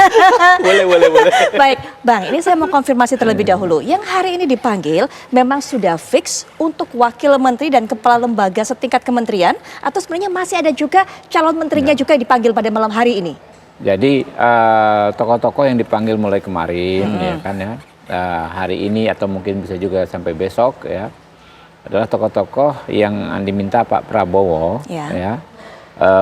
boleh. Baik, Bang, ini saya mau konfirmasi terlebih dahulu. Yang hari ini dipanggil memang sudah fix untuk wakil menteri dan kepala lembaga setingkat kementerian, atau sebenarnya masih ada juga calon menterinya juga dipanggil pada malam hari ini? Jadi tokoh-tokoh yang dipanggil mulai kemarin ya kan ya, hari ini atau mungkin bisa juga sampai besok ya, adalah tokoh-tokoh yang diminta Pak Prabowo ya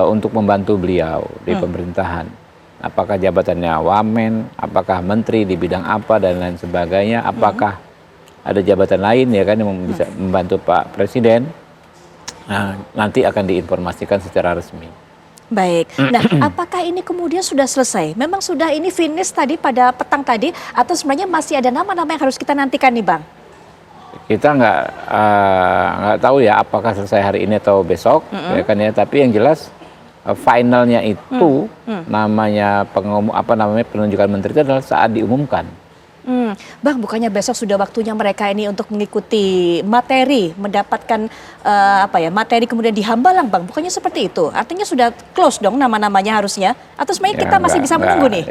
untuk membantu beliau di pemerintahan. Apakah jabatannya wamen, apakah menteri di bidang apa dan lain sebagainya, apakah ada jabatan lain ya kan yang bisa membantu Pak Presiden, nanti akan diinformasikan secara resmi. Baik. Nah, apakah ini kemudian sudah selesai? Memang sudah ini finish tadi pada petang tadi, atau sebenarnya masih ada nama-nama yang harus kita nantikan nih, Bang? Kita nggak tahu ya apakah selesai hari ini atau besok, ya kan ya. Tapi yang jelas finalnya itu namanya penunjukan menteri itu adalah saat diumumkan. Bang, bukannya besok sudah waktunya mereka ini untuk mengikuti materi, mendapatkan materi kemudian di Hambalang, Bang? Bukannya seperti itu? Artinya sudah close dong nama-namanya harusnya? Atau sebenarnya kita masih bisa menunggu nih?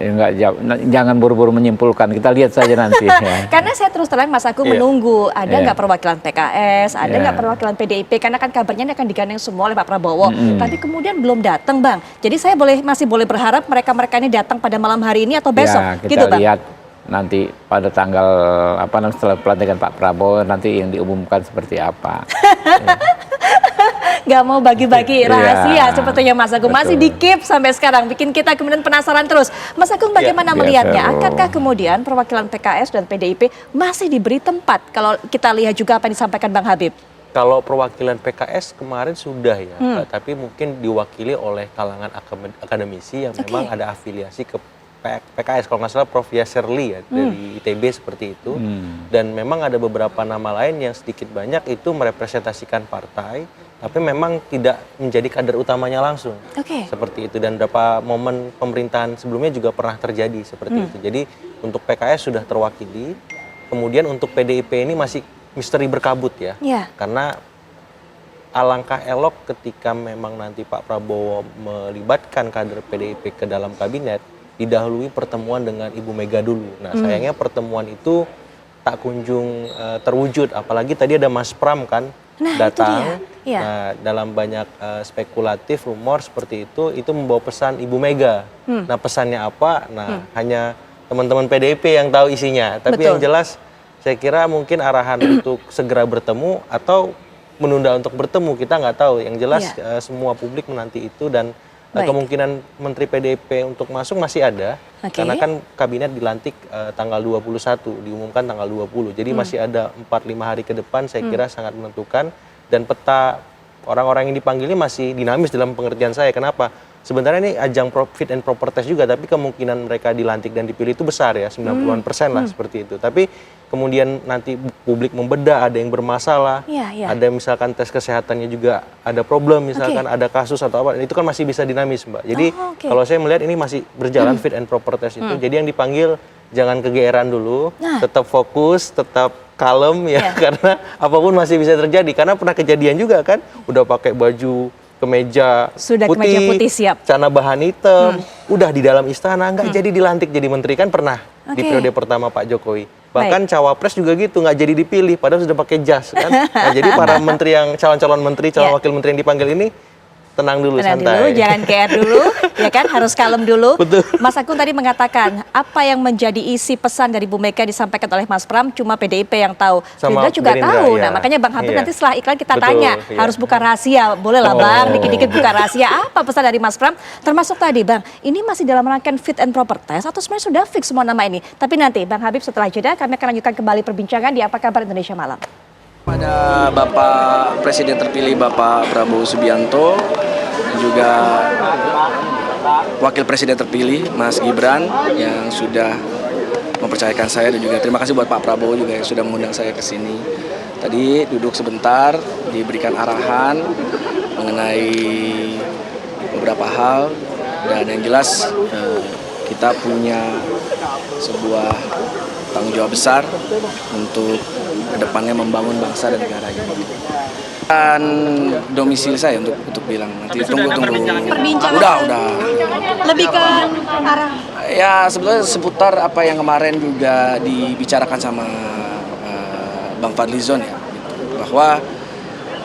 Jangan buru-buru menyimpulkan, kita lihat saja nanti. Ya. Karena saya terus terang Mas Agung menunggu, ada nggak perwakilan PKS, ada nggak perwakilan PDIP, karena kan kabarnya ini akan digandeng semua oleh Pak Prabowo. Tapi kemudian belum datang, Bang. Jadi saya masih boleh berharap mereka ini datang pada malam hari ini atau besok, kita gitu, Bang? Lihat nanti pada tanggal setelah pelantikan Pak Prabowo nanti yang diumumkan seperti apa. Nggak mau bagi-bagi rahasia sepertinya Mas Agung. Masih di-keep sampai sekarang, bikin kita kemudian penasaran terus. Mas Agung bagaimana melihatnya? Akankah kemudian perwakilan PKS dan PDIP masih diberi tempat? Kalau kita lihat juga apa yang disampaikan Bang Habib. Kalau perwakilan PKS kemarin sudah ya, tapi mungkin diwakili oleh kalangan akademisi yang memang ada afiliasi ke PKS, kalau nggak salah Prof. Yasserli ya dari ITB seperti itu. Dan memang ada beberapa nama lain yang sedikit banyak itu merepresentasikan partai, tapi memang tidak menjadi kader utamanya langsung. Seperti itu, dan beberapa momen pemerintahan sebelumnya juga pernah terjadi seperti itu. Jadi untuk PKS sudah terwakili, kemudian untuk PDIP ini masih misteri berkabut ya. Karena alangkah elok ketika memang nanti Pak Prabowo melibatkan kader PDIP ke dalam kabinet, didahului pertemuan dengan Ibu Mega dulu. Nah, sayangnya pertemuan itu tak kunjung terwujud, apalagi tadi ada Mas Pram kan datang. Nah, dalam banyak spekulatif rumor seperti itu membawa pesan Ibu Mega. Nah, pesannya apa? Nah, hanya teman-teman PDIP yang tahu isinya. Tapi yang jelas saya kira mungkin arahan untuk segera bertemu atau menunda untuk bertemu, kita nggak tahu. Yang jelas semua publik menanti itu, dan kemungkinan Menteri PDIP untuk masuk masih ada, karena kan kabinet dilantik tanggal 21, diumumkan tanggal 20. Jadi masih ada 4-5 hari ke depan, saya kira sangat menentukan. Dan peta orang-orang yang dipanggilnya masih dinamis dalam pengertian saya. Kenapa? Sebenarnya ini ajang fit and proper test juga, tapi kemungkinan mereka dilantik dan dipilih itu besar ya, 90% lah seperti itu. Tapi kemudian nanti publik membedah, ada yang bermasalah, ada misalkan tes kesehatannya juga ada problem, misalkan ada kasus atau apa, itu kan masih bisa dinamis, Mbak. Jadi kalau saya melihat ini masih berjalan fit and proper test itu. Jadi yang dipanggil jangan kegeeran dulu, tetap fokus, tetap kalem ya, karena apapun masih bisa terjadi. Karena pernah kejadian juga kan, udah pakai baju kemeja putih, siap, celana bahan hitam, udah di dalam istana nggak jadi dilantik jadi menteri, kan pernah di periode pertama Pak Jokowi. Bahkan cawapres juga gitu, nggak jadi dipilih padahal sudah pakai jas kan. Nah, jadi para menteri yang calon-calon menteri, calon wakil menteri yang dipanggil ini tenang dulu, santai. Jangan care dulu, ya kan, harus kalem dulu. Mas Agung tadi mengatakan apa yang menjadi isi pesan dari Bu Mega disampaikan oleh Mas Pram cuma PDIP yang tahu. Gerindra juga tahu. Nah, makanya Bang Habib nanti setelah iklan kita tanya, harus buka rahasia. Boleh lah Bang, dikit-dikit buka rahasia. Apa pesan dari Mas Pram? Termasuk tadi Bang, ini masih dalam rangkaian fit and proper test atau sebenarnya sudah fix semua nama ini? Tapi nanti Bang Habib setelah jeda kami akan lanjutkan kembali perbincangan di Apa Kabar Indonesia Malam. Pada Bapak Presiden terpilih Bapak Prabowo Subianto, juga Wakil Presiden terpilih Mas Gibran yang sudah mempercayakan saya, dan juga terima kasih buat Pak Prabowo juga yang sudah mengundang saya ke sini. Tadi duduk sebentar, diberikan arahan mengenai beberapa hal, dan yang jelas kita punya sebuah tanggung jawab besar untuk kedepannya membangun bangsa dan negara ini. Dan domisili saya untuk bilang nanti tunggu. Udah. Lebih ke arah. Ya sebetulnya seputar apa yang kemarin juga dibicarakan sama Bang Fadlizon ya, bahwa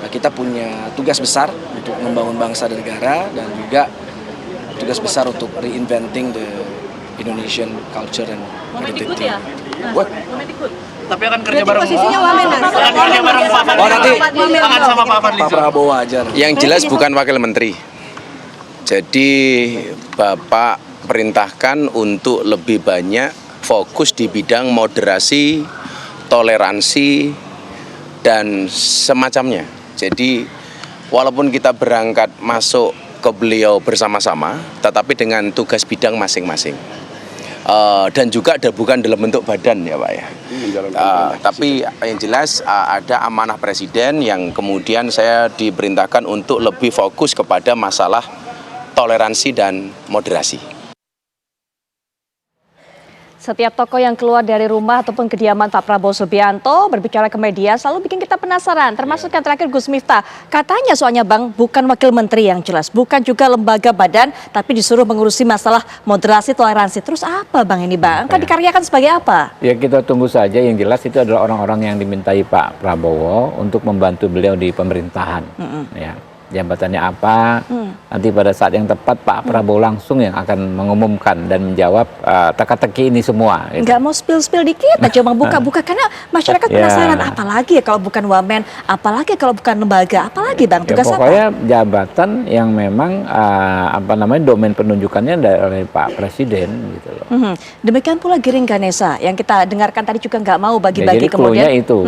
kita punya tugas besar untuk membangun bangsa dan negara, dan juga tugas besar untuk reinventing the Indonesian culture and identity. Tapi akan kerja bareng. Posisinya wamen, Mas. Akan kerja bareng Pak Fadlizon. Oh, nanti akan sama Pak Fadlizon. Pak Prabowo aja. Yang jelas bukan wakil menteri. Jadi Bapak perintahkan untuk lebih banyak fokus di bidang moderasi, toleransi, dan semacamnya. Jadi walaupun kita berangkat masuk ke beliau bersama-sama, tetapi dengan tugas bidang masing-masing. Dan juga bukan dalam bentuk badan ya Pak ya. Tapi yang jelas ada amanah Presiden yang kemudian saya diperintahkan untuk lebih fokus kepada masalah toleransi dan moderasi. Setiap tokoh yang keluar dari rumah ataupun kediaman Pak Prabowo Subianto berbicara ke media selalu bikin kita penasaran. Termasuk yang terakhir Gus Miftah. Katanya soalnya Bang, bukan wakil menteri yang jelas, bukan juga lembaga badan, tapi disuruh mengurusi masalah moderasi toleransi. Terus apa Bang ini Bang? Kan dikaryakan sebagai apa? Ya kita tunggu saja, yang jelas itu adalah orang-orang yang dimintai Pak Prabowo untuk membantu beliau di pemerintahan. Ya. Jabatannya apa, nanti pada saat yang tepat Pak Prabowo langsung yang akan mengumumkan dan menjawab teka-teki ini semua. Gitu. Nggak mau spill dikit aja Bang, buka-buka karena masyarakat penasaran apalagi ya kalau bukan wamen, apalagi kalau bukan lembaga, apalagi Bang tugas pokoknya apa? Jabatan yang memang domain penunjukannya dari Pak Presiden gitu loh. Demikian pula Giring Ganesa yang kita dengarkan tadi juga nggak mau bagi-bagi jadi kemudian. Jadi itu,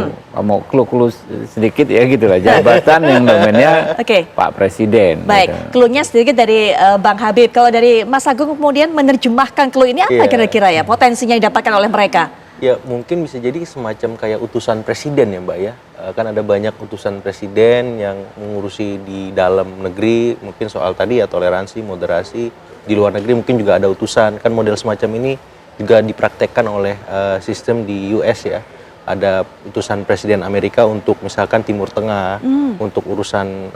mau clue sedikit ya gitu lah, jabatan yang domainnya Pak Presiden. Baik, gitu. Cluenya sedikit dari Bang Habib. Kalau dari Mas Agung kemudian menerjemahkan clue ini apa kira-kira ya potensinya didapatkan oleh mereka? Ya mungkin bisa jadi semacam kayak utusan presiden ya Mbak ya. Kan ada banyak utusan presiden yang mengurusi di dalam negeri, mungkin soal tadi ya toleransi, moderasi. Di luar negeri mungkin juga ada utusan. Kan model semacam ini juga dipraktekkan oleh sistem di US ya. Ada utusan Presiden Amerika untuk misalkan Timur Tengah, untuk urusan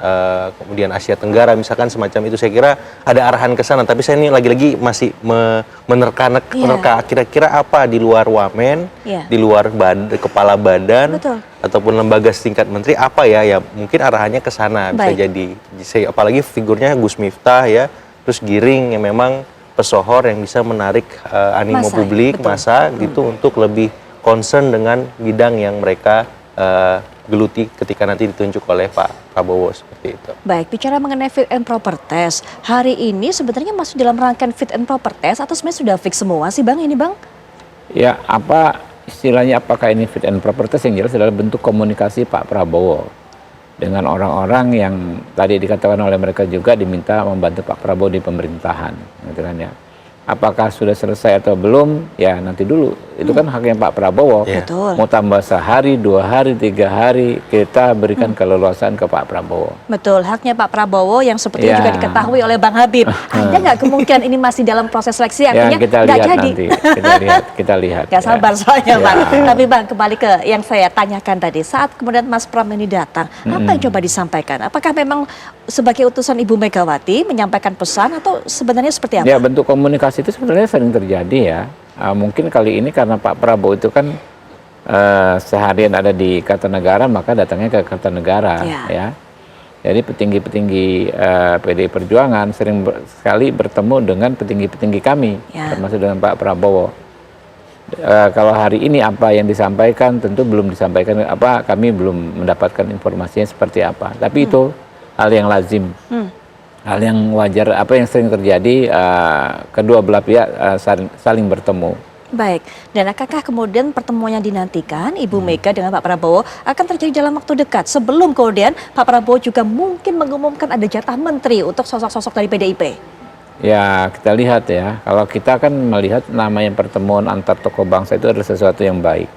kemudian Asia Tenggara, misalkan semacam itu. Saya kira ada arahan ke sana, tapi saya ini lagi-lagi masih menerka kira-kira apa di luar wamen, di luar kepala badan, ataupun lembaga setingkat menteri, apa ya mungkin arahannya ke sana bisa jadi. Apalagi figurnya Gus Miftah ya, terus Giring yang memang pesohor yang bisa menarik animo publik, massa gitu untuk lebih concern dengan bidang yang mereka geluti ketika nanti ditunjuk oleh Pak Prabowo seperti itu. Baik, bicara mengenai fit and proper test, hari ini sebenarnya masih dalam rangkaian fit and proper test atau sebenarnya sudah fix semua sih Bang ini Bang? Ya apa istilahnya, apakah ini fit and proper test, yang jelas adalah bentuk komunikasi Pak Prabowo dengan orang-orang yang tadi dikatakan oleh mereka juga diminta membantu Pak Prabowo di pemerintahan, gitu kan ya. Apakah sudah selesai atau belum? Ya nanti dulu. Itu kan haknya Pak Prabowo. Betul. Mau tambah sehari, 2 hari, 3 hari, kita berikan keleluasaan ke Pak Prabowo. Betul, haknya Pak Prabowo yang sepertinya juga diketahui oleh Bang Habib. Ada nggak kemungkinan ini masih dalam proses seleksi? Artinya kita nggak lihat jadi. Nanti. Kita lihat. Gak sabar soalnya Bang. Tapi Bang, kembali ke yang saya tanyakan tadi. Saat kemudian Mas Pram ini datang, apa yang coba disampaikan? Apakah memang sebagai utusan Ibu Megawati menyampaikan pesan atau sebenarnya seperti apa? Ya, bentuk komunikasi itu sebenarnya sering terjadi ya. Mungkin kali ini karena Pak Prabowo itu kan seharian ada di Kartanegara, maka datangnya ke Kartanegara ya. Jadi petinggi-petinggi PDI Perjuangan sering sekali bertemu dengan petinggi-petinggi kami, termasuk dengan Pak Prabowo. Kalau hari ini apa yang disampaikan tentu belum disampaikan, kami belum mendapatkan informasinya seperti apa. Tapi itu hal yang lazim. Hal yang wajar, apa yang sering terjadi, kedua belah pihak saling bertemu. Baik, dan apakah kemudian pertemuan yang dinantikan Ibu Mega dengan Pak Prabowo akan terjadi dalam waktu dekat sebelum kemudian Pak Prabowo juga mungkin mengumumkan ada jatah menteri untuk sosok-sosok dari PDIP? Ya kita lihat ya, kalau kita kan melihat namanya pertemuan antar tokoh bangsa itu adalah sesuatu yang baik.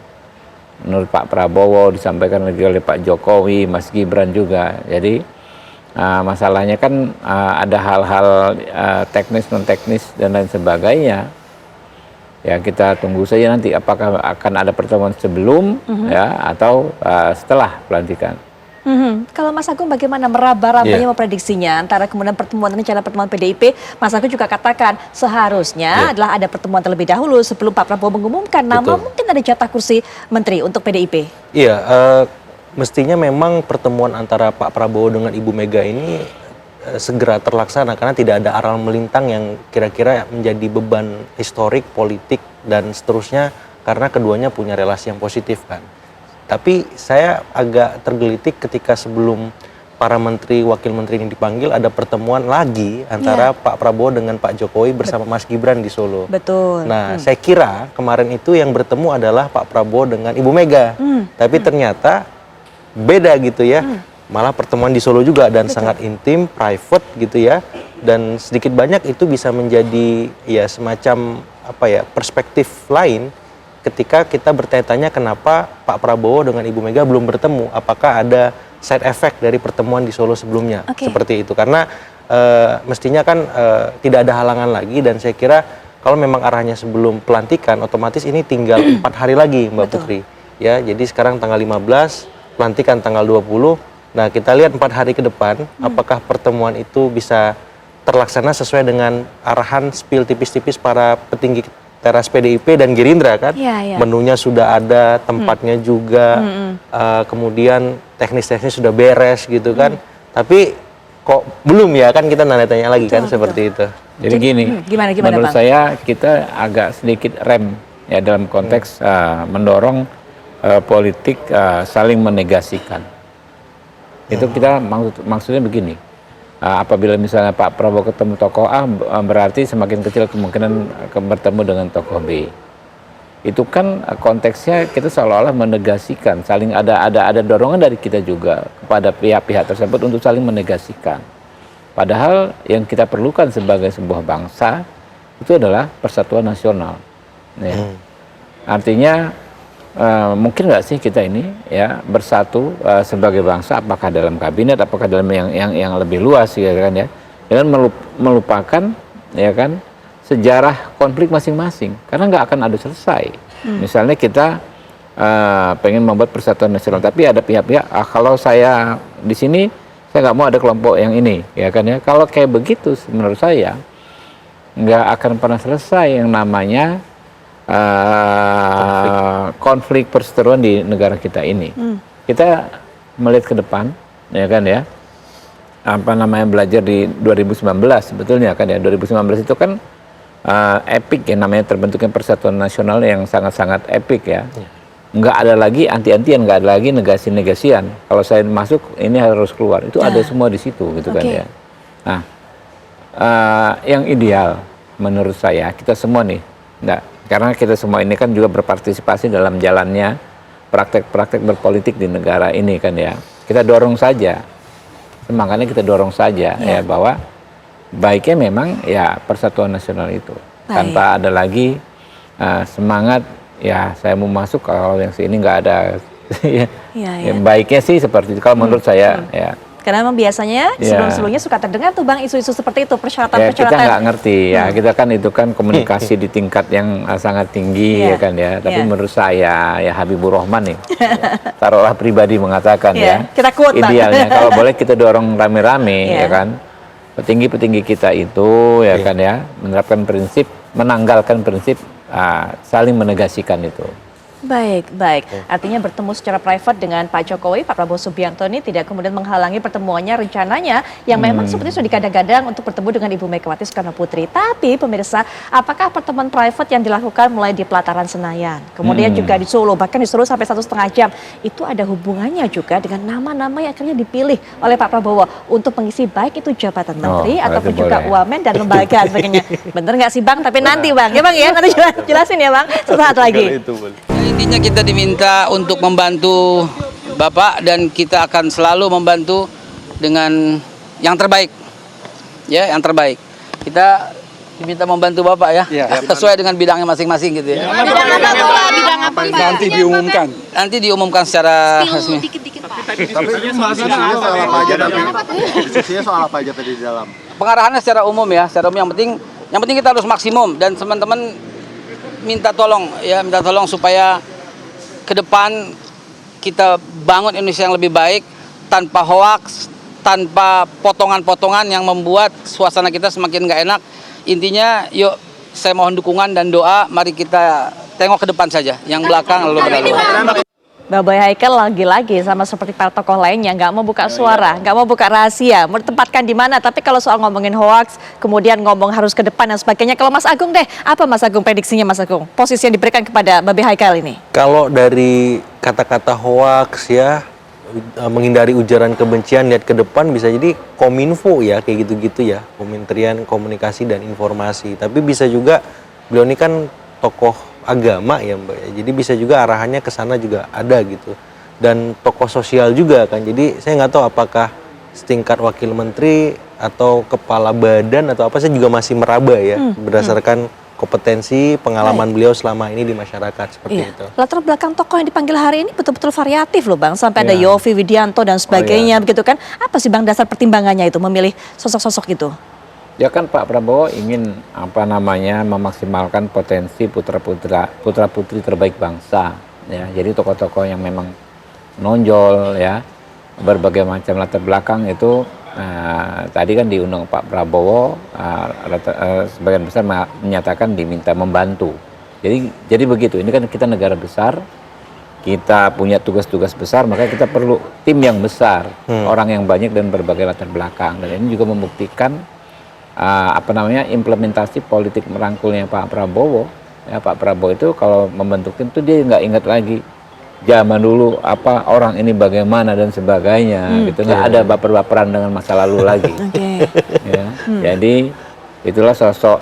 Menurut Pak Prabowo, disampaikan lagi oleh Pak Jokowi, Mas Gibran juga. Jadi masalahnya kan ada hal-hal teknis, non-teknis dan lain sebagainya. Ya kita tunggu saja nanti apakah akan ada pertemuan sebelum ya atau setelah pelantikan. Kalau Mas Agung bagaimana meraba-rabanya memprediksinya antara kemudian pertemuan rencana pertemuan PDIP, Mas Agung juga katakan seharusnya adalah ada pertemuan terlebih dahulu sebelum Pak Prabowo mengumumkan nama mungkin ada jatah kursi menteri untuk PDIP. Iya, mestinya memang pertemuan antara Pak Prabowo dengan Ibu Mega ini segera terlaksana karena tidak ada aral melintang yang kira-kira menjadi beban historik, politik dan seterusnya karena keduanya punya relasi yang positif kan. Tapi saya agak tergelitik ketika sebelum para menteri, wakil menteri ini dipanggil ada pertemuan lagi antara Pak Prabowo dengan Pak Jokowi bersama Mas Gibran di Solo. Betul. Nah, saya kira kemarin itu yang bertemu adalah Pak Prabowo dengan Ibu Mega. Tapi ternyata beda gitu ya. Malah pertemuan di Solo juga dan sangat intim, private gitu ya. dan sedikit banyak itu bisa menjadi ya semacam apa ya perspektif lain ketika kita bertanya-tanya kenapa Pak Prabowo dengan Ibu Mega belum bertemu, apakah ada side effect dari pertemuan di Solo sebelumnya, seperti itu. Karena mestinya kan tidak ada halangan lagi, dan saya kira kalau memang arahnya sebelum pelantikan, otomatis ini tinggal 4 hari lagi Mbak Putri. Ya, jadi sekarang tanggal 15, pelantikan tanggal 20. Nah, kita lihat 4 hari ke depan, apakah pertemuan itu bisa terlaksana sesuai dengan arahan spill tipis-tipis para petinggi teras PDIP dan Gerindra kan. Menunya sudah ada, tempatnya juga, kemudian teknis-teknis sudah beres gitu kan. Tapi kok belum ya, kan kita tanya lagi kan seperti itu. Jadi gini, gimana menurut Bang? saya kita agak sedikit rem ya dalam konteks mendorong politik saling menegasikan. Itu kita maksudnya begini. Apabila misalnya Pak Prabowo ketemu tokoh A, berarti semakin kecil kemungkinan bertemu dengan tokoh B. Itu kan konteksnya kita seolah-olah menegasikan, saling ada dorongan dari kita juga kepada pihak-pihak tersebut untuk saling menegasikan. Padahal yang kita perlukan sebagai sebuah bangsa itu adalah persatuan nasional. Ya. Artinya mungkin nggak sih kita ini ya bersatu sebagai bangsa, apakah dalam kabinet, apakah dalam yang lebih luas ya kan ya, dengan melupakan ya kan sejarah konflik masing-masing, karena nggak akan ada selesai. Misalnya kita pengen membuat persatuan nasional, tapi ada pihak-pihak kalau saya di sini saya nggak mau ada kelompok yang ini ya kan ya. Kalau kayak begitu menurut saya nggak akan pernah selesai yang namanya konflik perseteruan di negara kita ini. Kita melihat ke depan, ya kan ya, apa namanya belajar di 2019 sebetulnya kan ya, 2019 itu kan epic ya, namanya terbentuknya persatuan nasional yang sangat-sangat epic ya. Nggak ada lagi anti-antian, nggak ada lagi negasi-negasian. Kalau saya masuk ini harus keluar, itu ada semua di situ gitu kan ya. Nah, yang ideal menurut saya kita semua nih, karena kita semua ini kan juga berpartisipasi dalam jalannya praktek-praktek berpolitik di negara ini kan ya. Kita dorong saja, semangatnya kita dorong saja ya bahwa baiknya memang ya persatuan nasional itu. Tanpa ada lagi semangat ya saya mau masuk kalau yang sini nggak ada. Ya, baiknya sih seperti itu kalau menurut saya ya. Karena memang biasanya sebelum-sebelumnya suka terdengar tuh Bang isu-isu seperti itu, persyaratan-persyaratan. Kita nggak ngerti ya, kita kan itu kan komunikasi di tingkat yang sangat tinggi ya kan ya. Tapi menurut saya ya Habibur Rahman nih, taruhlah pribadi mengatakan ya, kita quote, idealnya kalau boleh kita dorong rame-rame ya kan, petinggi-petinggi kita itu ya kan ya, menerapkan prinsip, menanggalkan prinsip saling menegasikan itu. Baik. Artinya bertemu secara private dengan Pak Jokowi, Pak Prabowo Subianto ini tidak kemudian menghalangi pertemuannya rencananya yang memang seperti sudah digadang-gadang untuk bertemu dengan Ibu Megawati Soekarno Putri. Tapi pemirsa, apakah pertemuan private yang dilakukan mulai di pelataran Senayan, kemudian juga di Solo, bahkan di Solo sampai 1,5 jam, itu ada hubungannya juga dengan nama-nama yang akhirnya dipilih oleh Pak Prabowo untuk mengisi baik itu jabatan menteri ataupun juga wamen dan lembaga sebagainya. Bener nggak sih Bang? Tapi nanti Bang, ya Bang ya, nanti jelasin ya Bang, sesaat lagi. Intinya kita diminta untuk membantu Bapak dan kita akan selalu membantu dengan yang terbaik. Ya, yang terbaik. Kita diminta membantu Bapak ya. Sesuai dengan bidangnya masing-masing gitu ya. Bidang apa? Nanti diumumkan. Nanti diumumkan secara resmi. Tapi diskusinya soal apa aja tadi di dalam? Pengarahannya secara umum ya, yang penting kita harus maksimum dan teman-teman minta tolong supaya ke depan kita bangun Indonesia yang lebih baik tanpa hoaks, tanpa potongan-potongan yang membuat suasana kita semakin nggak enak. Intinya yuk saya mohon dukungan dan doa, mari kita tengok ke depan saja, yang belakang lalu berlalu. Bapak Haikal lagi-lagi sama seperti para tokoh lainnya nggak mau buka suara, nggak mau buka rahasia, mau ditempatkan di mana. Tapi kalau soal ngomongin hoaks, kemudian ngomong harus ke depan dan sebagainya. Kalau Mas Agung deh, apa Mas Agung prediksinya Mas Agung? Posisi yang diberikan kepada Bapak Haikal ini? Kalau dari kata-kata hoaks ya, menghindari ujaran kebencian, lihat ke depan bisa jadi Kominfo ya, kayak gitu-gitu ya, Kementerian Komunikasi dan Informasi. Tapi bisa juga beliau ini kan tokoh agama ya Mbak ya, jadi bisa juga arahannya ke sana juga ada gitu, dan tokoh sosial juga kan. Jadi saya nggak tahu apakah setingkat wakil menteri atau kepala badan atau apa, saya juga masih meraba ya berdasarkan kompetensi pengalaman beliau selama ini di masyarakat seperti itu. Latar belakang tokoh yang dipanggil hari ini betul-betul variatif loh Bang, sampai ada Yovie Widianto dan sebagainya begitu kan. Apa sih Bang dasar pertimbangannya itu memilih sosok-sosok itu? Ya kan Pak Prabowo ingin memaksimalkan potensi putra-putri terbaik bangsa ya. Jadi tokoh-tokoh yang memang nonjol ya, berbagai macam latar belakang itu. Tadi kan diundang Pak Prabowo, sebagian besar menyatakan diminta membantu. Jadi begitu. Ini kan kita negara besar, kita punya tugas-tugas besar, maka kita perlu tim yang besar, orang yang banyak dan berbagai latar belakang. Dan ini juga membuktikan implementasi politik merangkulnya Pak Prabowo. Ya, Pak Prabowo itu kalau membentuk tim itu dia nggak ingat lagi zaman dulu orang ini bagaimana dan sebagainya gitu, nggak ada baper-baperan dengan masa lalu lagi. Ya, jadi itulah sosok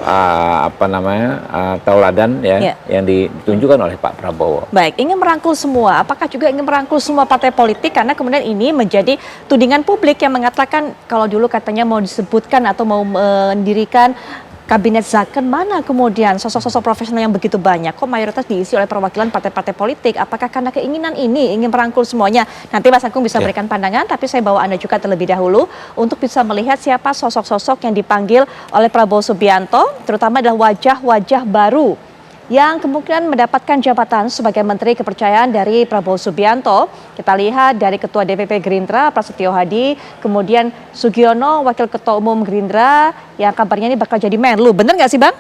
tauladan yang ditunjukkan oleh Pak Prabowo. Baik, ingin merangkul semua. Apakah juga ingin merangkul semua partai politik? Karena kemudian ini menjadi tudingan publik yang mengatakan kalau dulu katanya mau disebutkan atau mau mendirikan kabinet Zakon, mana kemudian sosok-sosok profesional yang begitu banyak? Kok mayoritas diisi oleh perwakilan partai-partai politik? Apakah karena keinginan ini, ingin merangkul semuanya? Nanti Mas Agung bisa berikan pandangan, tapi saya bawa Anda juga terlebih dahulu untuk bisa melihat siapa sosok-sosok yang dipanggil oleh Prabowo Subianto, terutama adalah wajah-wajah baru yang kemungkinan mendapatkan jabatan sebagai Menteri Kepercayaan dari Prabowo Subianto. Kita lihat dari Ketua DPP Gerindra Prasetyo Hadi, kemudian Sugiono, Wakil Ketua Umum Gerindra, yang kabarnya ini bakal jadi Menlu. Bener nggak sih Bang?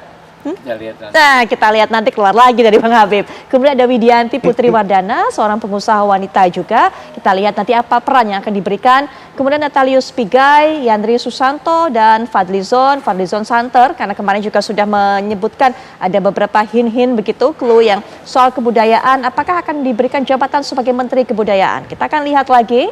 Nah, kita lihat nanti keluar lagi dari Bang Habib. Kemudian ada Widianti Putri Wardana, seorang pengusaha wanita juga. Kita lihat nanti apa peran yang akan diberikan. Kemudian Natalius Pigai, Yandri Susanto, dan Fadlizon Santer. Karena kemarin juga sudah menyebutkan ada beberapa hin-hin begitu, clue yang soal kebudayaan. Apakah akan diberikan jabatan sebagai Menteri Kebudayaan? Kita akan lihat lagi.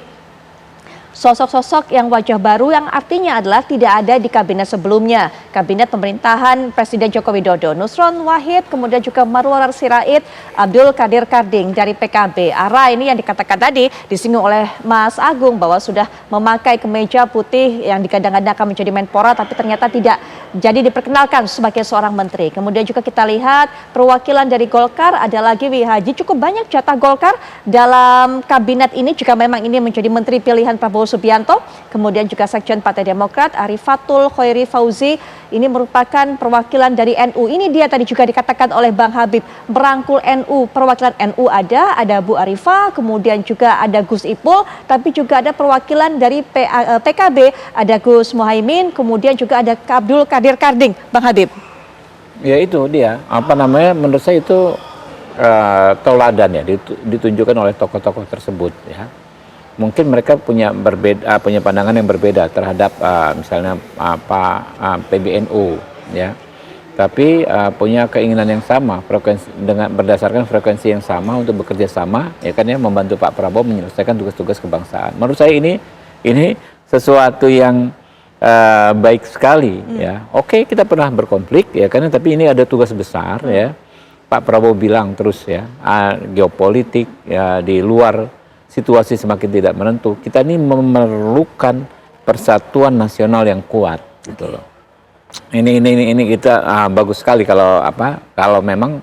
Sosok-sosok yang wajah baru yang artinya adalah tidak ada di kabinet sebelumnya. Kabinet pemerintahan Presiden Joko Widodo, Nusron Wahid, kemudian juga Marwarar Sirait, Abdul Qadir Karding dari PKB. Arah ini yang dikatakan tadi disinggung oleh Mas Agung bahwa sudah memakai kemeja putih yang digadang-gadang akan menjadi Menpora, tapi ternyata tidak jadi diperkenalkan sebagai seorang menteri. Kemudian juga kita lihat perwakilan dari Golkar, ada lagi Wihaji, cukup banyak jatah Golkar dalam kabinet ini jika memang ini menjadi menteri pilihan Prabowo Subianto. Kemudian juga Sekjen Partai Demokrat Arifatul Khairi Fauzi, ini merupakan perwakilan dari NU. Ini dia tadi juga dikatakan oleh Bang Habib, merangkul NU. Perwakilan NU ada Bu Arifah, kemudian juga ada Gus Ipul, tapi juga ada perwakilan dari PKB, ada Gus Muhaimin, kemudian juga ada Abdul Qadir Karding. Bang Habib. Ya itu dia, menurut saya itu tauladan ya, ditunjukkan oleh tokoh-tokoh tersebut ya. Mungkin mereka punya pandangan yang berbeda terhadap misalnya PBNU ya, tapi punya keinginan yang sama, berdasarkan frekuensi yang sama untuk bekerja sama ya kan ya, membantu Pak Prabowo menyelesaikan tugas-tugas kebangsaan. Menurut saya ini sesuatu yang baik sekali ya. Oke, kita pernah berkonflik ya kan, tapi ini ada tugas besar ya. Pak Prabowo bilang terus ya, geopolitik ya, di luar situasi semakin tidak menentu, kita ini memerlukan persatuan nasional yang kuat gitu loh. Ini kita bagus sekali kalau memang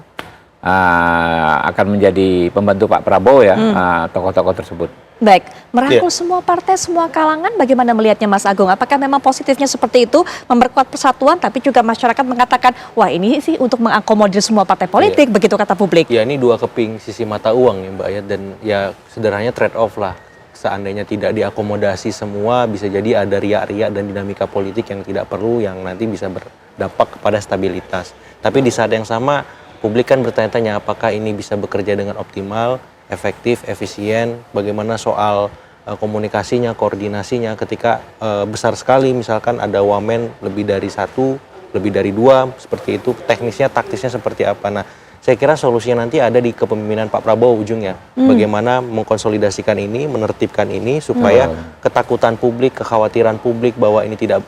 akan menjadi pembantu Pak Prabowo ya, tokoh-tokoh tersebut. Baik, merangkul semua partai, semua kalangan, bagaimana melihatnya Mas Agung? Apakah memang positifnya seperti itu, memperkuat persatuan, tapi juga masyarakat mengatakan, wah ini sih untuk mengakomodir semua partai politik, begitu kata publik. Ya, ini dua keping sisi mata uang ya Mbak Ayat, dan ya sederhananya trade off lah. Seandainya tidak diakomodasi semua, bisa jadi ada riak-riak dan dinamika politik yang tidak perlu, yang nanti bisa berdampak kepada stabilitas. Tapi di saat yang sama, publik kan bertanya-tanya apakah ini bisa bekerja dengan optimal, efektif, efisien, bagaimana soal komunikasinya, koordinasinya ketika besar sekali, misalkan ada wamen lebih dari satu, lebih dari dua, seperti itu, teknisnya, taktisnya seperti apa. Nah, saya kira solusinya nanti ada di kepemimpinan Pak Prabowo ujungnya. Bagaimana mengkonsolidasikan ini, menertibkan ini, supaya ketakutan publik, kekhawatiran publik bahwa ini tidak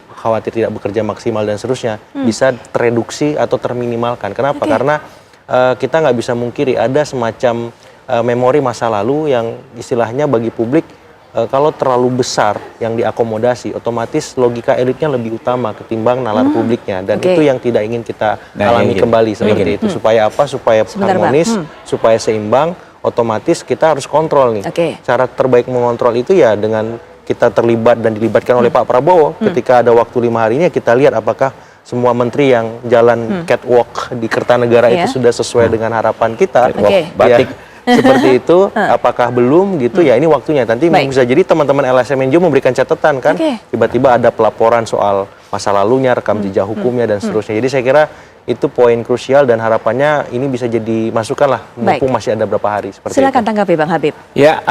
bekerja maksimal dan seterusnya, bisa tereduksi atau terminimalkan. Kenapa? Karena kita nggak bisa mungkiri ada semacam memori masa lalu yang istilahnya bagi publik kalau terlalu besar yang diakomodasi, otomatis logika elitnya lebih utama ketimbang nalar publiknya, dan itu yang tidak ingin kita alami kembali seperti itu. Supaya apa? Supaya harmonis, supaya seimbang, otomatis kita harus kontrol nih. Cara terbaik mengontrol itu ya dengan kita terlibat dan dilibatkan oleh Pak Prabowo. Ketika ada waktu 5 hari ini, kita lihat apakah semua menteri yang jalan catwalk di Kertanegara itu sudah sesuai dengan harapan kita. Batik. Seperti itu, apakah belum gitu ya, ini waktunya. Nanti bisa jadi teman-teman LSM NGO memberikan catatan kan, tiba-tiba ada pelaporan soal masa lalunya, rekam jejak hukumnya dan seterusnya. Jadi saya kira itu poin krusial dan harapannya ini bisa jadi masukan lah, mumpung masih ada berapa hari seperti Silakan itu. tanggapi Bang Habib. Ya,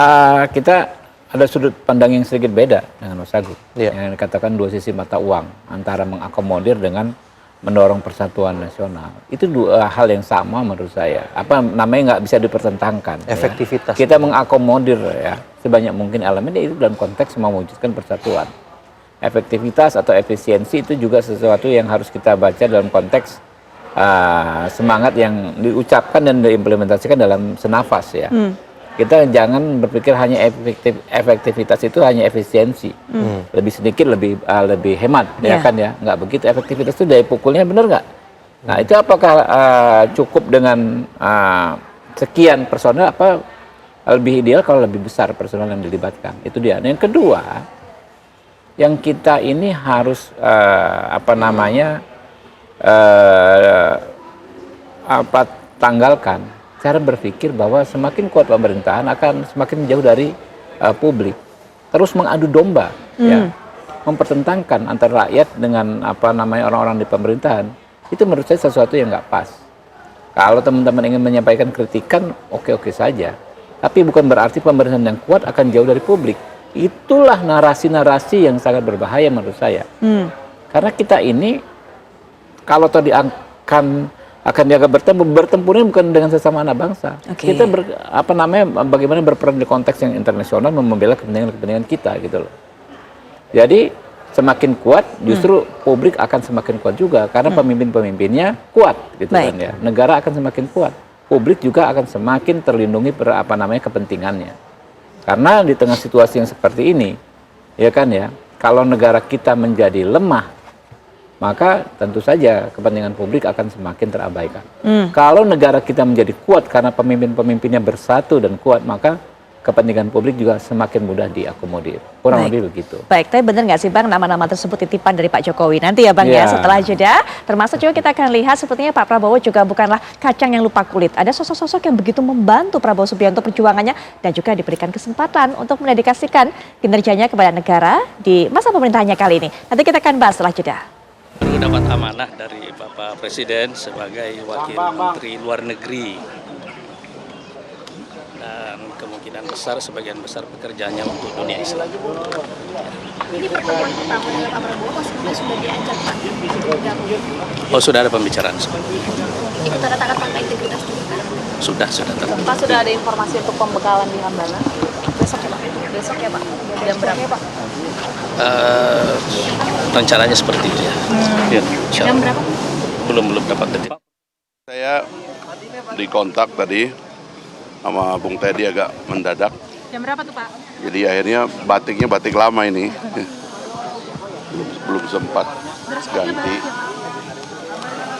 kita ada sudut pandang yang sedikit beda dengan Mas Agung. Yang dikatakan dua sisi mata uang, antara mengakomodir dengan mendorong persatuan nasional. Itu dua hal yang sama menurut saya. Apa namanya nggak bisa dipertentangkan. Efektivitas. Ya. Kita mengakomodir ya sebanyak mungkin elemen itu dalam konteks mewujudkan persatuan. Efektivitas atau efisiensi itu juga sesuatu yang harus kita baca dalam konteks semangat yang diucapkan dan diimplementasikan dalam senafas ya. Kita jangan berpikir hanya efektivitas itu hanya efisiensi, lebih sedikit lebih hemat, ya kan ya, nggak begitu. Efektivitas itu daya pukulnya benar nggak? Nah itu apakah cukup dengan sekian personel, apa lebih ideal kalau lebih besar personel yang dilibatkan? Itu dia. Yang kedua, yang kita ini harus tanggalkan. Cara berpikir bahwa semakin kuat pemerintahan akan semakin jauh dari publik. Terus mengadu domba, ya, mempertentangkan antara rakyat dengan orang-orang di pemerintahan. Itu menurut saya sesuatu yang nggak pas. Kalau teman-teman ingin menyampaikan kritikan, oke-oke saja. Tapi bukan berarti pemerintahan yang kuat akan jauh dari publik. Itulah narasi-narasi yang sangat berbahaya menurut saya. Karena kita ini, kalau tadi akan dianggap bertempurnya bukan dengan sesama anak bangsa. Kita bagaimana berperan di konteks yang internasional membela kepentingan kita gitu loh. Jadi semakin kuat justru publik akan semakin kuat juga karena pemimpin-pemimpinnya kuat gitu kan ya. Negara akan semakin kuat. Publik juga akan semakin terlindungi kepentingannya. Karena di tengah situasi yang seperti ini ya kan ya, kalau negara kita menjadi lemah, maka tentu saja kepentingan publik akan semakin terabaikan. Kalau negara kita menjadi kuat karena pemimpin-pemimpinnya bersatu dan kuat, maka kepentingan publik juga semakin mudah diakomodir. Kurang lebih begitu. Baik, tapi benar nggak sih Bang, nama-nama tersebut titipan dari Pak Jokowi nanti ya Bang ya, setelah jeda. Termasuk juga kita akan lihat sepertinya Pak Prabowo juga bukanlah kacang yang lupa kulit. Ada sosok-sosok yang begitu membantu Prabowo Subianto perjuangannya dan juga diberikan kesempatan untuk mendedikasikan kinerjanya kepada negara di masa pemerintahannya kali ini. Nanti kita akan bahas setelah jeda. Baru dapat amanah dari Bapak Presiden sebagai Wakil Menteri Luar Negeri, dan kemungkinan besar sebagian besar pekerjaannya untuk dunia Islam. Ini pertemuan pertama dengan Pak Prabowo sebelumnya sudah diajak Pak? Oh, sudah ada pembicaraan. Ikut tanda tangan fakta integritas juga kan? Sudah tanda. Pak, sudah ada informasi untuk pembekalan di Hambana? Besok ya Pak? Besok ya Pak? Jam berapa Pak? Rencananya seperti itu ya. Jam berapa? Belum dapat detik. Saya dikontak tadi sama Bung Teddy agak mendadak. Jam berapa tuh Pak? Jadi akhirnya batiknya batik lama ini. belum sempat ganti.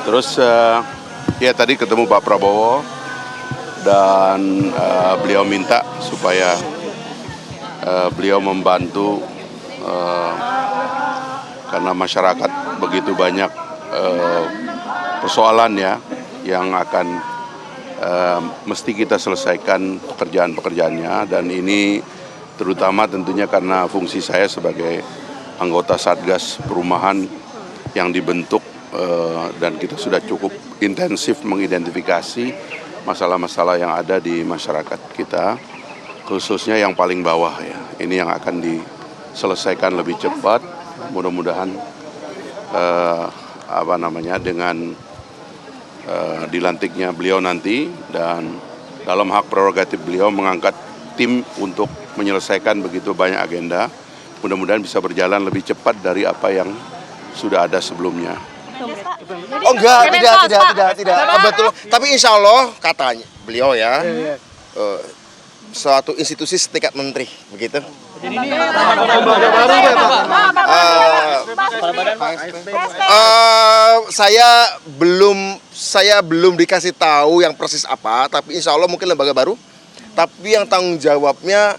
Terus ya tadi ketemu Pak Prabowo dan beliau minta supaya beliau membantu karena masyarakat begitu banyak persoalan ya yang akan mesti kita selesaikan pekerjaan-pekerjaannya, dan ini terutama tentunya karena fungsi saya sebagai anggota Satgas Perumahan yang dibentuk dan kita sudah cukup intensif mengidentifikasi masalah-masalah yang ada di masyarakat kita, khususnya yang paling bawah ya. Ini yang akan diselesaikan lebih cepat, mudah-mudahan dengan dilantiknya beliau nanti, dan dalam hak prerogatif beliau mengangkat tim untuk menyelesaikan begitu banyak agenda, mudah-mudahan bisa berjalan lebih cepat dari apa yang sudah ada sebelumnya. Oh enggak, tidak. Betul. Tapi insya Allah katanya beliau ya, suatu institusi setingkat menteri, begitu. Jadi ini lembaga baru ya Pak? Saya belum dikasih tahu yang persis apa, tapi insya Allah mungkin lembaga baru. Tapi yang tanggung jawabnya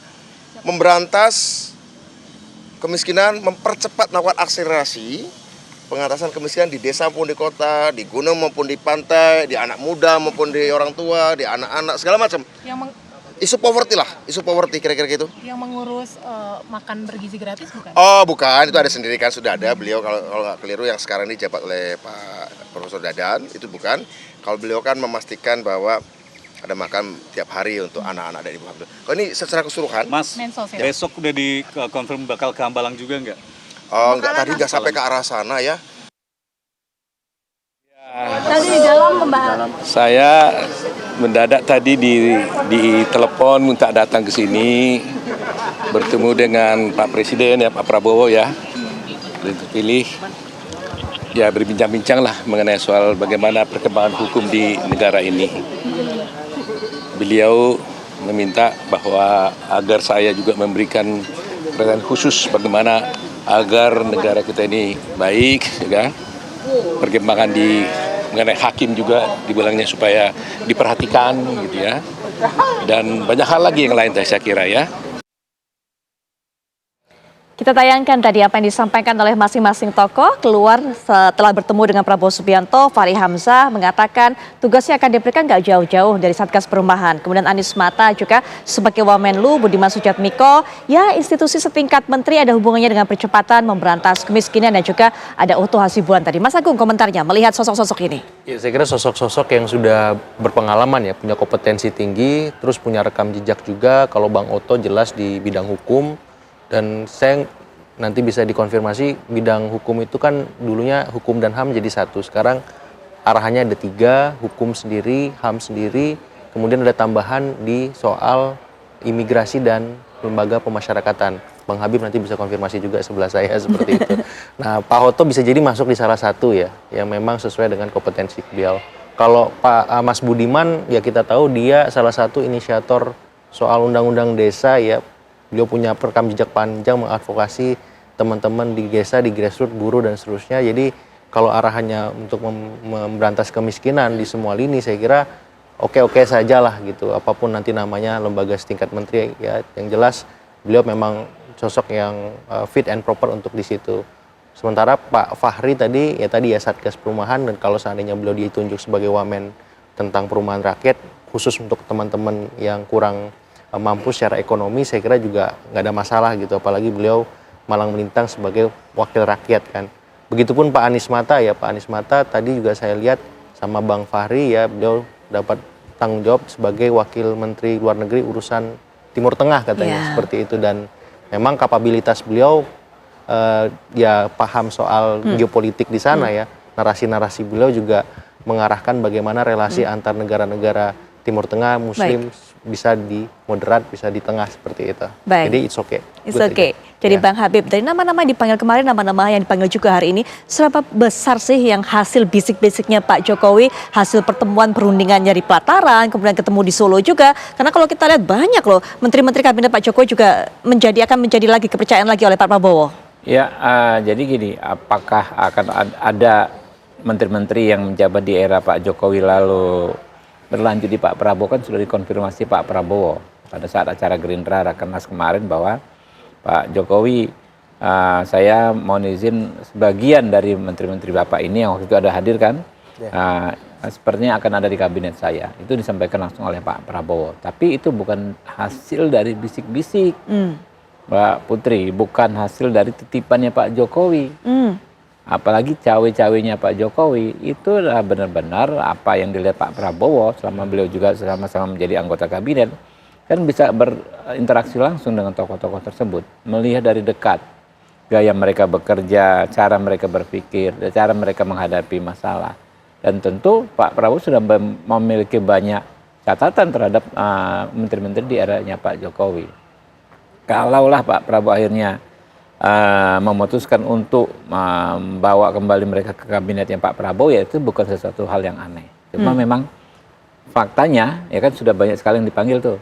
memberantas kemiskinan, mempercepat melakukan akselerasi pengatasan kemiskinan di desa maupun di kota, di gunung maupun di pantai, di anak muda maupun di orang tua, di anak-anak, segala macam. Isu poverty lah, isu poverty kira-kira gitu. Yang mengurus makan bergizi gratis bukan? Oh bukan, itu ada sendiri kan, sudah ada beliau kalau nggak keliru yang sekarang dijabat oleh Pak Profesor Dadan, itu bukan. Kalau beliau kan memastikan bahwa ada makan tiap hari untuk anak-anak dari bawah. Kalau ini secara keseluruhan, Mas, besok udah dikonfirm bakal ke Hambalang juga nggak? Oh enggak, tadi nggak sampai ke arah sana ya. Tadi di dalam membahas. Saya mendadak tadi di telepon minta datang ke sini bertemu dengan Pak Presiden ya, Pak Prabowo ya, terpilih. Ya berbincang-bincang lah mengenai soal bagaimana perkembangan hukum di negara ini. Beliau meminta bahwa agar saya juga memberikan perhatian khusus bagaimana agar negara kita ini baik, ya kan? Perkembangan mengenai hakim juga dibilangnya supaya diperhatikan gitu ya. Dan banyak hal lagi yang lain saya kira ya. Kita tayangkan tadi apa yang disampaikan oleh masing-masing tokoh keluar setelah bertemu dengan Prabowo Subianto. Fahri Hamzah mengatakan tugasnya akan diberikan nggak jauh-jauh dari Satgas Perumahan. Kemudian Anies Mata juga sebagai Wamenlu, Budiman Sujatmiko, ya institusi setingkat menteri ada hubungannya dengan percepatan memberantas kemiskinan dan juga ada Otto Hasibuan tadi. Mas Agung komentarnya melihat sosok-sosok ini. Ya, saya kira sosok-sosok yang sudah berpengalaman ya, punya kompetensi tinggi, terus punya rekam jejak juga. Kalau Bang Otto jelas di bidang hukum. Dan saya nanti bisa dikonfirmasi bidang hukum itu kan dulunya hukum dan HAM jadi satu. Sekarang arahannya ada 3, hukum sendiri, HAM sendiri, kemudian ada tambahan di soal imigrasi dan lembaga pemasyarakatan. Bang Habib nanti bisa konfirmasi juga sebelah saya seperti itu. Nah Pak Otto bisa jadi masuk di salah satu ya, yang memang sesuai dengan kompetensi beliau. Kalau Pak Mas Budiman ya kita tahu dia salah satu inisiator soal undang-undang desa ya. Beliau punya rekam jejak panjang mengadvokasi teman-teman di desa, di grassroots, buruh dan seterusnya. Jadi kalau arahannya untuk memberantas kemiskinan di semua lini, saya kira oke-oke saja lah gitu. Apapun nanti namanya lembaga setingkat menteri ya, yang jelas beliau memang sosok yang fit and proper untuk di situ. Sementara Pak Fahri tadi ya Satgas Perumahan, dan kalau seandainya beliau ditunjuk sebagai wamen tentang perumahan rakyat khusus untuk teman-teman yang kurang mampu secara ekonomi, saya kira juga nggak ada masalah gitu, apalagi beliau malang melintang sebagai wakil rakyat kan. Begitupun Pak Anies Mata ya, Pak Anies Mata tadi juga saya lihat sama Bang Fahri ya, beliau dapat tanggung jawab sebagai wakil Menteri Luar Negeri urusan Timur Tengah katanya seperti itu, dan memang kapabilitas beliau ya paham soal geopolitik di sana ya, narasi-narasi beliau juga mengarahkan bagaimana relasi antar negara-negara Timur Tengah Muslim bisa di moderat, bisa di tengah seperti itu. Jadi it's okay. It's okay. Jadi Bang Habib, dari nama-nama yang dipanggil kemarin, nama-nama yang dipanggil juga hari ini, seberapa besar sih yang hasil bisik-bisiknya Pak Jokowi, hasil pertemuan perundingannya di Pelataran, kemudian ketemu di Solo juga. Karena kalau kita lihat banyak loh, menteri-menteri kabinet Pak Jokowi juga akan menjadi lagi kepercayaan lagi oleh Pak Prabowo. Ya, jadi gini, apakah akan ada menteri-menteri yang menjabat di era Pak Jokowi lalu berlanjut di Pak Prabowo? Kan sudah dikonfirmasi Pak Prabowo pada saat acara Gerindra Rakernas kemarin bahwa Pak Jokowi, saya mohon izin sebagian dari menteri-menteri Bapak ini yang waktu itu ada hadir kan, sepertinya akan ada di kabinet saya. Itu disampaikan langsung oleh Pak Prabowo. Tapi itu bukan hasil dari bisik-bisik, Mbak Putri, bukan hasil dari titipannya Pak Jokowi. Apalagi cawe-cawenya Pak Jokowi, itu adalah benar-benar apa yang dilihat Pak Prabowo selama beliau juga sama-sama menjadi anggota kabinet, kan bisa berinteraksi langsung dengan tokoh-tokoh tersebut, melihat dari dekat gaya mereka bekerja, cara mereka berpikir, cara mereka menghadapi masalah. Dan tentu Pak Prabowo sudah memiliki banyak catatan terhadap menteri-menteri di eranya Pak Jokowi. Kalaulah Pak Prabowo akhirnya memutuskan untuk membawa kembali mereka ke kabinetnya Pak Prabowo, ya itu bukan sesuatu hal yang aneh. Cuma memang faktanya ya kan sudah banyak sekali yang dipanggil tuh.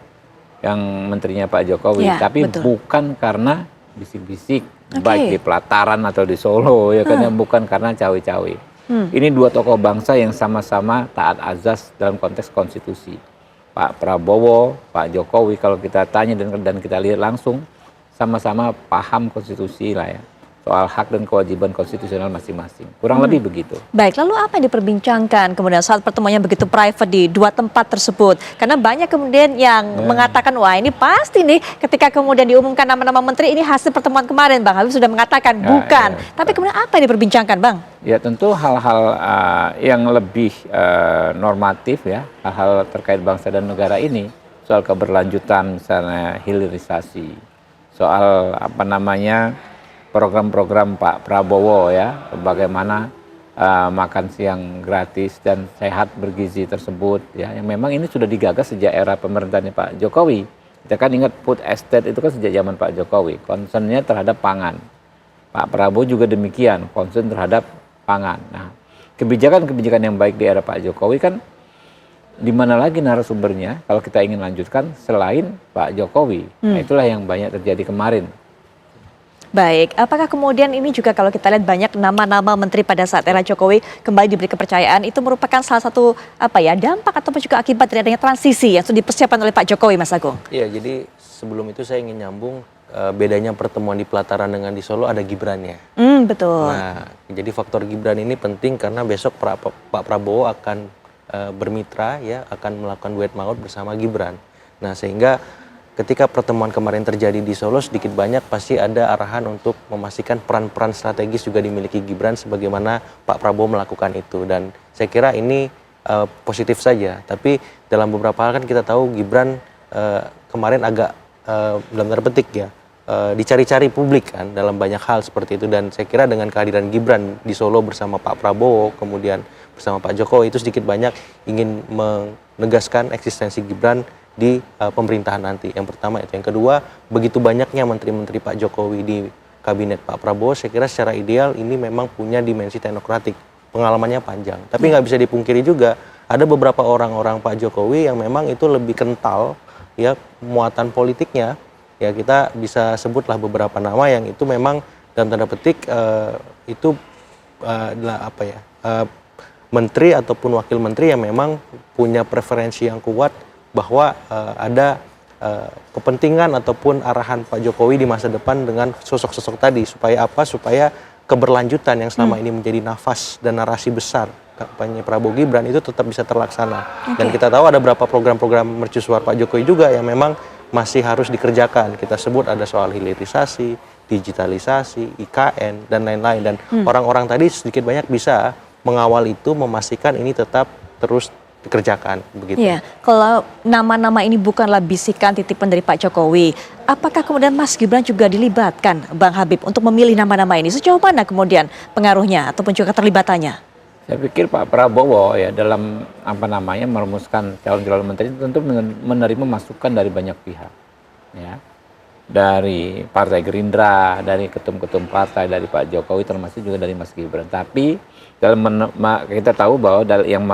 yang menterinya Pak Jokowi, Ya, tapi betul. bukan karena bisik-bisik, Oke. baik di pelataran atau di Solo, ya kan, bukan karena cawe-cawe. Ini dua tokoh bangsa yang sama-sama taat azas dalam konteks konstitusi. Pak Prabowo, Pak Jokowi, kalau kita tanya dan kita lihat langsung, sama-sama paham konstitusi lah ya, soal hak dan kewajiban konstitusional masing-masing. Kurang lebih begitu. Baik, lalu apa yang diperbincangkan kemudian saat pertemuannya begitu private di dua tempat tersebut? Karena banyak kemudian yang mengatakan, wah ini pasti nih ketika kemudian diumumkan nama-nama menteri, ini hasil pertemuan kemarin. Bang Habib sudah mengatakan bukan. Tapi kemudian apa yang diperbincangkan, Bang? Ya tentu hal-hal yang lebih normatif ya, hal-hal terkait bangsa dan negara ini, soal keberlanjutan misalnya hilirisasi, soal apa namanya, program-program Pak Prabowo ya, bagaimana makan siang gratis dan sehat bergizi tersebut ya, yang memang ini sudah digagas sejak era pemerintahannya Pak Jokowi. Kita kan ingat food estate itu kan sejak zaman Pak Jokowi, concernnya terhadap pangan. Pak Prabowo juga demikian, concern terhadap pangan. Nah, kebijakan-kebijakan yang baik di era Pak Jokowi kan di mana lagi narasumbernya kalau kita ingin lanjutkan selain Pak Jokowi. Nah, itulah yang banyak terjadi kemarin. Baik, apakah kemudian ini juga kalau kita lihat banyak nama-nama menteri pada saat era Jokowi kembali diberi kepercayaan, itu merupakan salah satu dampak ataupun juga akibat dari adanya transisi yang sudah dipersiapkan oleh Pak Jokowi, Mas Agung? Iya, jadi sebelum itu saya ingin nyambung bedanya pertemuan di pelataran dengan di Solo ada Gibrannya. Betul. Nah, jadi faktor Gibran ini penting karena besok Pak Prabowo akan bermitra ya, akan melakukan duet maut bersama Gibran. Nah, sehingga ketika pertemuan kemarin terjadi di Solo, sedikit banyak pasti ada arahan untuk memastikan peran-peran strategis juga dimiliki Gibran sebagaimana Pak Prabowo melakukan itu. Dan saya kira ini positif saja. Tapi dalam beberapa hal kan kita tahu Gibran kemarin agak dalam tanda petik ya, dicari-cari publik kan dalam banyak hal seperti itu. Dan saya kira dengan kehadiran Gibran di Solo bersama Pak Prabowo, kemudian bersama Pak Jokowi, itu sedikit banyak ingin menegaskan eksistensi Gibran di pemerintahan nanti. Yang pertama itu. Yang kedua, begitu banyaknya menteri-menteri Pak Jokowi di kabinet Pak Prabowo, saya kira secara ideal ini memang punya dimensi teknokratik, pengalamannya panjang. Tapi nggak bisa dipungkiri juga, ada beberapa orang-orang Pak Jokowi yang memang itu lebih kental ya muatan politiknya. Ya kita bisa sebutlah beberapa nama yang itu memang dalam tanda petik itu adalah menteri ataupun wakil menteri yang memang punya preferensi yang kuat bahwa ada kepentingan ataupun arahan Pak Jokowi di masa depan dengan sosok-sosok tadi. Supaya apa? Supaya keberlanjutan yang selama ini menjadi nafas dan narasi besar kampanye Prabowo Gibran itu tetap bisa terlaksana. Dan kita tahu ada beberapa program-program mercusuar Pak Jokowi juga yang memang masih harus dikerjakan. Kita sebut ada soal hilirisasi, digitalisasi, IKN, dan lain-lain. Dan orang-orang tadi sedikit banyak bisa mengawal itu, memastikan ini tetap terus dikerjakan begitu. Iya, kalau nama-nama ini bukanlah bisikan titipan dari Pak Jokowi, apakah kemudian Mas Gibran juga dilibatkan, Bang Habib, untuk memilih nama-nama ini? Sejauh mana kemudian pengaruhnya ataupun juga keterlibatannya? Saya pikir Pak Prabowo ya dalam merumuskan calon-calon menteri itu tentu menerima masukan dari banyak pihak, ya, dari Partai Gerindra, dari ketum-ketum partai, dari Pak Jokowi, termasuk juga dari Mas Gibran. Tapi kita tahu bahwa yang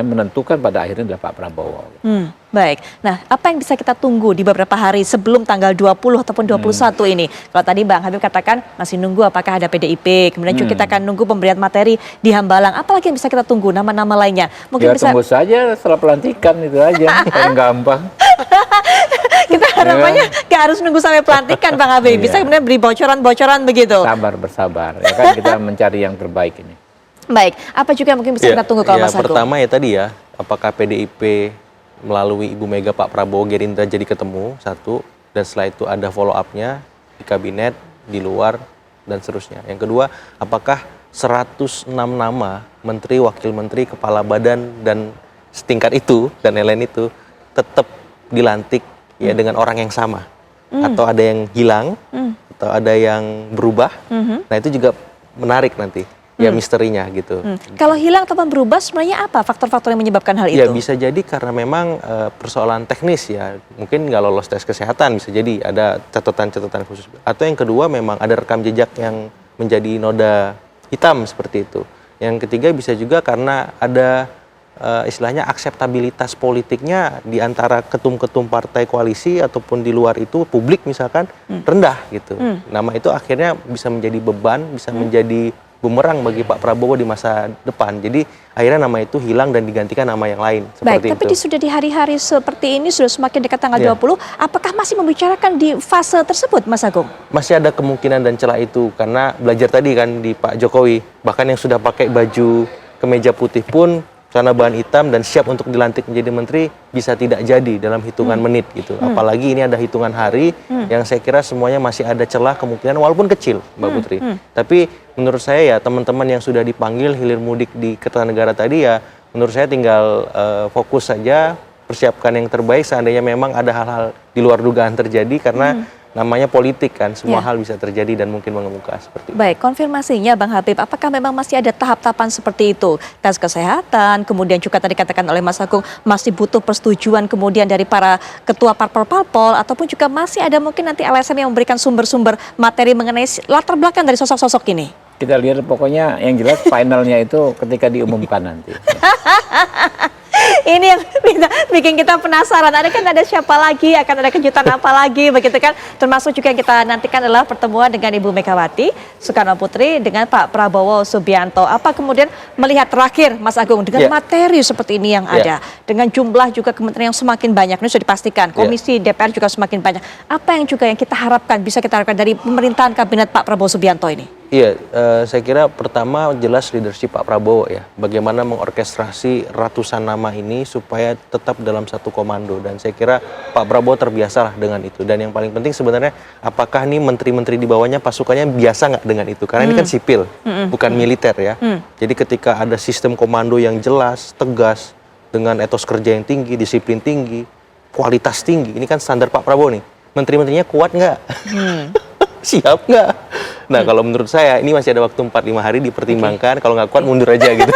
menentukan pada akhirnya adalah Pak Prabowo. Baik. Nah, apa yang bisa kita tunggu di beberapa hari sebelum tanggal 20 ataupun 21 ini? Kalau tadi Bang Habib katakan masih nunggu apakah ada PDIP, kemudian juga kita akan nunggu pemberian materi di Hambalang. Apalagi yang bisa kita tunggu nama-nama lainnya? Mungkin bisa tunggu saja setelah pelantikan itu aja, paling gampang. Kita harapannya nggak harus nunggu sampai pelantikan, Bang Habib. Bisa kemudian beri bocoran-bocoran begitu. Bersabar. Ya kan kita mencari yang terbaik ini. Baik, apa juga yang mungkin bisa kita tunggu kalau Mas Agung? Pertama ya tadi ya, apakah PDIP melalui Ibu Mega, Pak Prabowo, Gerindra jadi ketemu, satu, dan setelah itu ada follow up-nya di kabinet, di luar, dan seterusnya. Yang kedua, apakah 106 nama menteri, wakil menteri, kepala badan, dan setingkat itu, dan lain-lain itu, tetap dilantik ya dengan orang yang sama. Atau ada yang hilang, atau ada yang berubah, nah itu juga menarik nanti. Ya misterinya gitu. Kalau hilang ataupun berubah sebenarnya apa faktor-faktor yang menyebabkan hal itu? Ya bisa jadi karena memang persoalan teknis ya. Mungkin nggak lolos tes kesehatan, bisa jadi ada catatan-catatan khusus. Atau yang kedua memang ada rekam jejak yang menjadi noda hitam seperti itu. Yang ketiga bisa juga karena ada istilahnya akseptabilitas politiknya di antara ketum-ketum partai koalisi ataupun di luar itu publik misalkan rendah gitu. Nama itu akhirnya bisa menjadi beban, bisa menjadi bumerang bagi Pak Prabowo di masa depan. Jadi akhirnya nama itu hilang dan digantikan nama yang lain. Baik, Seperti tapi itu. sudah di hari-hari seperti ini, sudah semakin dekat tanggal 20, apakah masih membicarakan di fase tersebut, Mas Agung? Masih ada kemungkinan dan celah itu karena belajar tadi kan di Pak Jokowi, bahkan yang sudah pakai baju kemeja putih pun celana bahan hitam dan siap untuk dilantik menjadi menteri bisa tidak jadi dalam hitungan menit gitu. Apalagi ini ada hitungan hari yang saya kira semuanya masih ada celah kemungkinan walaupun kecil, Mbak Putri. Tapi menurut saya ya teman-teman yang sudah dipanggil hilir mudik di Kertanegara tadi ya menurut saya tinggal fokus saja, persiapkan yang terbaik seandainya memang ada hal-hal di luar dugaan terjadi karena namanya politik kan, semua hal bisa terjadi dan mungkin mengemuka seperti itu. Baik, konfirmasinya Bang Habib, apakah memang masih ada tahap-tahapan seperti itu? Tes kesehatan, kemudian juga tadi katakan oleh Mas Agung, masih butuh persetujuan kemudian dari para ketua parpol-parpol, ataupun juga masih ada mungkin nanti LSM yang memberikan sumber-sumber materi mengenai latar belakang dari sosok-sosok ini? Kita lihat pokoknya yang jelas finalnya itu ketika diumumkan nanti. Ini yang bikin kita penasaran. Ada siapa lagi, akan ada kejutan apa lagi, begitu kan? Termasuk juga yang kita nantikan adalah pertemuan dengan Ibu Megawati Soekarno Putri dengan Pak Prabowo Subianto. Apa kemudian melihat terakhir, Mas Agung, dengan materi seperti ini yang ada, dengan jumlah juga kementerian yang semakin banyak, ini sudah dipastikan. Komisi DPR juga semakin banyak. Apa yang juga yang kita harapkan, bisa kita harapkan dari pemerintahan kabinet Pak Prabowo Subianto ini? Iya, saya kira pertama jelas leadership Pak Prabowo ya. Bagaimana mengorkestrasi ratusan nama ini supaya tetap dalam satu komando. Dan saya kira Pak Prabowo terbiasalah dengan itu. Dan yang paling penting sebenarnya apakah nih menteri-menteri di bawahnya pasukannya biasa nggak dengan itu? Karena ini kan sipil, bukan militer ya. Jadi ketika ada sistem komando yang jelas, tegas, dengan etos kerja yang tinggi, disiplin tinggi, kualitas tinggi. Ini kan standar Pak Prabowo nih. Menteri-menterinya kuat nggak? Siap nggak? Nah kalau menurut saya ini masih ada waktu 4-5 hari dipertimbangkan. Kalau nggak kuat mundur aja gitu.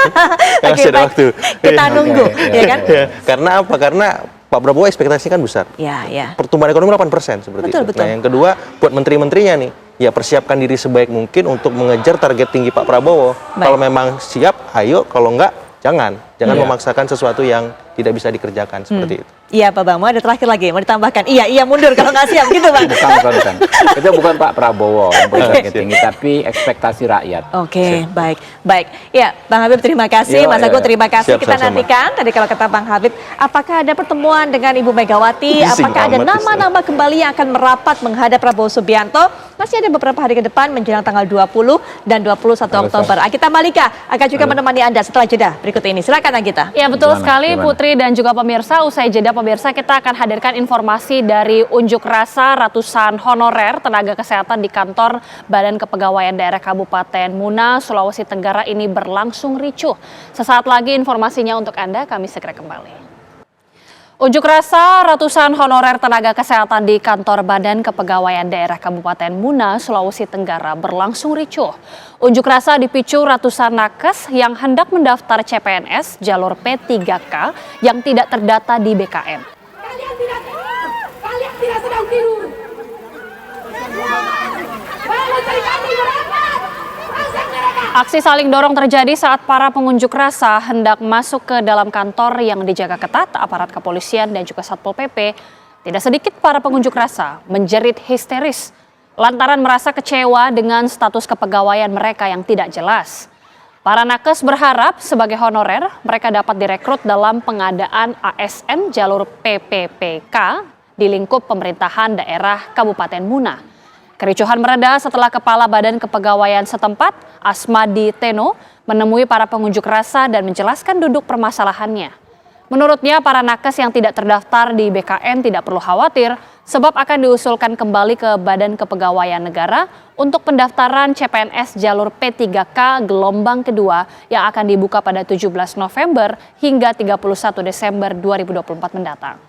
Masih ada waktu. Kita nunggu, ya kan? Karena apa? Karena Pak Prabowo ekspektasinya kan besar. Ya. Pertumbuhan ekonomi 8% seperti itu. Betul. Nah yang kedua buat menteri-menterinya nih, ya persiapkan diri sebaik mungkin untuk mengejar target tinggi Pak Prabowo. Kalau memang siap, ayo. Kalau nggak, jangan memaksakan sesuatu yang tidak bisa dikerjakan seperti itu. Iya Pak Bang, mau ada terakhir lagi, mau ditambahkan? Iya mundur kalau nggak siap gitu Bang. Bukan. Itu bukan Pak Prabowo yang target tinggi, tapi ekspektasi rakyat. Oke, baik. Ya, Bang Habib terima kasih, Mas Agung terima kasih. Siap, kita sama-sama. nantikan, tadi kalau kata Bang Habib, apakah ada pertemuan dengan Ibu Megawati? Apakah ada nama-nama kembali yang akan merapat menghadap Prabowo Subianto? Masih ada beberapa hari ke depan menjelang tanggal 20 dan 21 Oktober. Agita Malika akan juga menemani Anda setelah jeda berikut ini. Silakan Agita. Ya betul sekali Putri dan juga pemirsa, usai jeda pemirsa kita akan hadirkan informasi dari unjuk rasa ratusan honorer tenaga kesehatan di kantor Badan Kepegawaian Daerah Kabupaten Muna, Sulawesi Tenggara ini berlangsung ricuh. Sesaat lagi informasinya untuk Anda, kami segera kembali. Unjuk rasa ratusan honorer tenaga kesehatan di kantor Badan Kepegawaian Daerah Kabupaten Muna, Sulawesi Tenggara berlangsung ricuh. Unjuk rasa dipicu ratusan nakes yang hendak mendaftar CPNS jalur P3K yang tidak terdata di BKN. Kalian tidak sedang tidur. Aksi saling dorong terjadi saat para pengunjuk rasa hendak masuk ke dalam kantor yang dijaga ketat aparat kepolisian dan juga Satpol PP. Tidak sedikit para pengunjuk rasa menjerit histeris lantaran merasa kecewa dengan status kepegawaian mereka yang tidak jelas. Para nakes berharap sebagai honorer mereka dapat direkrut dalam pengadaan ASN jalur PPPK di lingkup pemerintahan daerah Kabupaten Muna. Kericuhan mereda setelah Kepala Badan Kepegawaian setempat, Asmadi Teno, menemui para pengunjuk rasa dan menjelaskan duduk permasalahannya. Menurutnya, para nakes yang tidak terdaftar di BKN tidak perlu khawatir, sebab akan diusulkan kembali ke Badan Kepegawaian Negara untuk pendaftaran CPNS jalur P3K gelombang kedua yang akan dibuka pada 17 November hingga 31 Desember 2024 mendatang.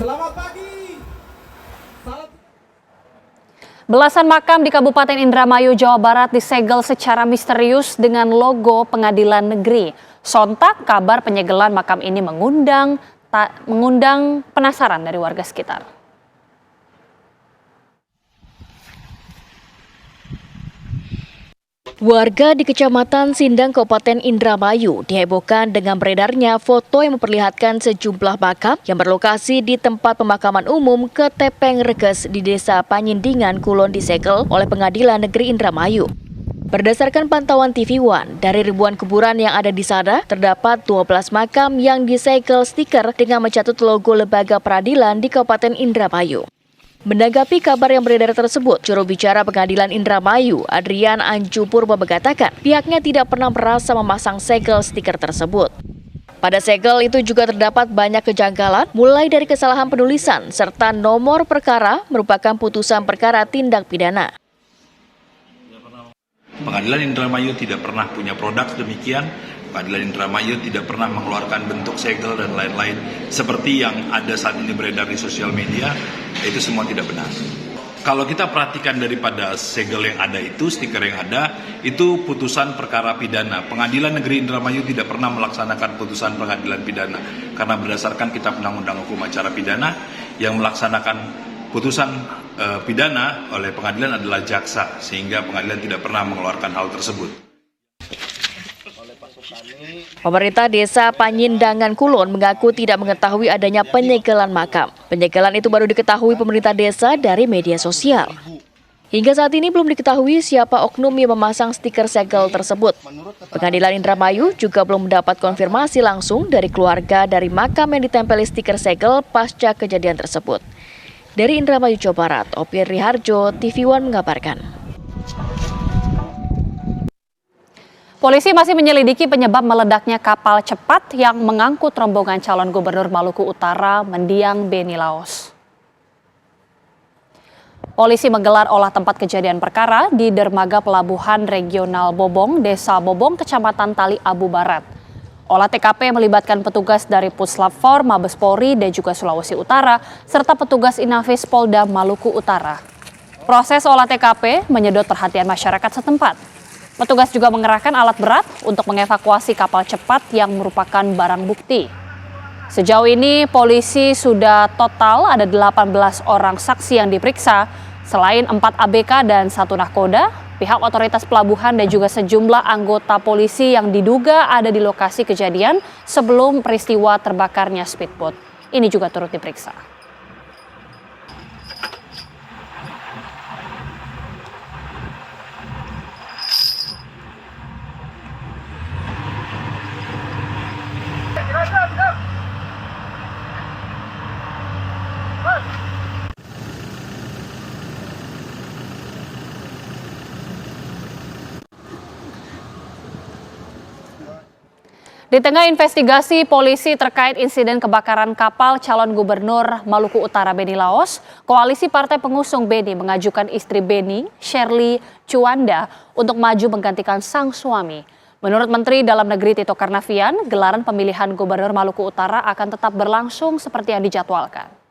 Selamat pagi. Belasan makam di Kabupaten Indramayu, Jawa Barat disegel secara misterius dengan logo pengadilan negeri. Sontak kabar penyegelan makam ini mengundang penasaran dari warga sekitar. Warga di Kecamatan Sindang, Kabupaten Indramayu dihebohkan dengan beredarnya foto yang memperlihatkan sejumlah makam yang berlokasi di tempat pemakaman umum Ketepeng Reges di Desa Panyindingan, Kulon disegel oleh Pengadilan Negeri Indramayu. Berdasarkan pantauan TV One, dari ribuan kuburan yang ada di sana, terdapat 12 makam yang disegel stiker dengan mencatut logo lembaga peradilan di Kabupaten Indramayu. Menanggapi kabar yang beredar tersebut, juru bicara Pengadilan Indramayu, Adrian Anju Purba mengatakan pihaknya tidak pernah merasa memasang segel stiker tersebut. Pada segel itu juga terdapat banyak kejanggalan, mulai dari kesalahan penulisan serta nomor perkara merupakan putusan perkara tindak pidana. Pengadilan Indramayu tidak pernah punya produk demikian. Pengadilan Indramayu tidak pernah mengeluarkan bentuk segel dan lain-lain seperti yang ada saat ini beredar di sosial media. Itu semua tidak benar. Kalau kita perhatikan daripada segel yang ada itu, stiker yang ada, itu putusan perkara pidana. Pengadilan Negeri Indramayu tidak pernah melaksanakan putusan pengadilan pidana. Karena berdasarkan Kitab Undang-Undang Hukum Acara Pidana, yang melaksanakan putusan pidana oleh pengadilan adalah jaksa, sehingga pengadilan tidak pernah mengeluarkan hal tersebut. Pemerintah Desa Panyindangan Kulon mengaku tidak mengetahui adanya penyegelan makam. Penyegelan itu baru diketahui pemerintah desa dari media sosial. Hingga saat ini belum diketahui siapa oknum yang memasang stiker segel tersebut. Pengadilan Indramayu juga belum mendapat konfirmasi langsung dari keluarga dari makam yang ditempeli stiker segel pasca kejadian tersebut. Dari Indramayu, Jawa Barat, Opir Riharjo, TV One mengabarkan. Polisi masih menyelidiki penyebab meledaknya kapal cepat yang mengangkut rombongan calon gubernur Maluku Utara mendiang Beni Laos. Polisi menggelar olah tempat kejadian perkara di dermaga pelabuhan regional Bobong, Desa Bobong, Kecamatan Tali Abu Barat. Olah TKP melibatkan petugas dari Puslap 4, Mabes Polri dan juga Sulawesi Utara, serta petugas Inafis Polda Maluku Utara. Proses olah TKP menyedot perhatian masyarakat setempat. Petugas juga mengerahkan alat berat untuk mengevakuasi kapal cepat yang merupakan barang bukti. Sejauh ini polisi sudah total ada 18 orang saksi yang diperiksa. Selain 4 ABK dan 1 nahkoda, pihak otoritas pelabuhan dan juga sejumlah anggota polisi yang diduga ada di lokasi kejadian sebelum peristiwa terbakarnya speedboat. Ini juga turut diperiksa. Di tengah investigasi polisi terkait insiden kebakaran kapal calon gubernur Maluku Utara Beni Laos, koalisi partai pengusung Beni mengajukan istri Beni, Shirley Chuanda, untuk maju menggantikan sang suami. Menurut Menteri Dalam Negeri Tito Karnavian, gelaran pemilihan gubernur Maluku Utara akan tetap berlangsung seperti yang dijadwalkan.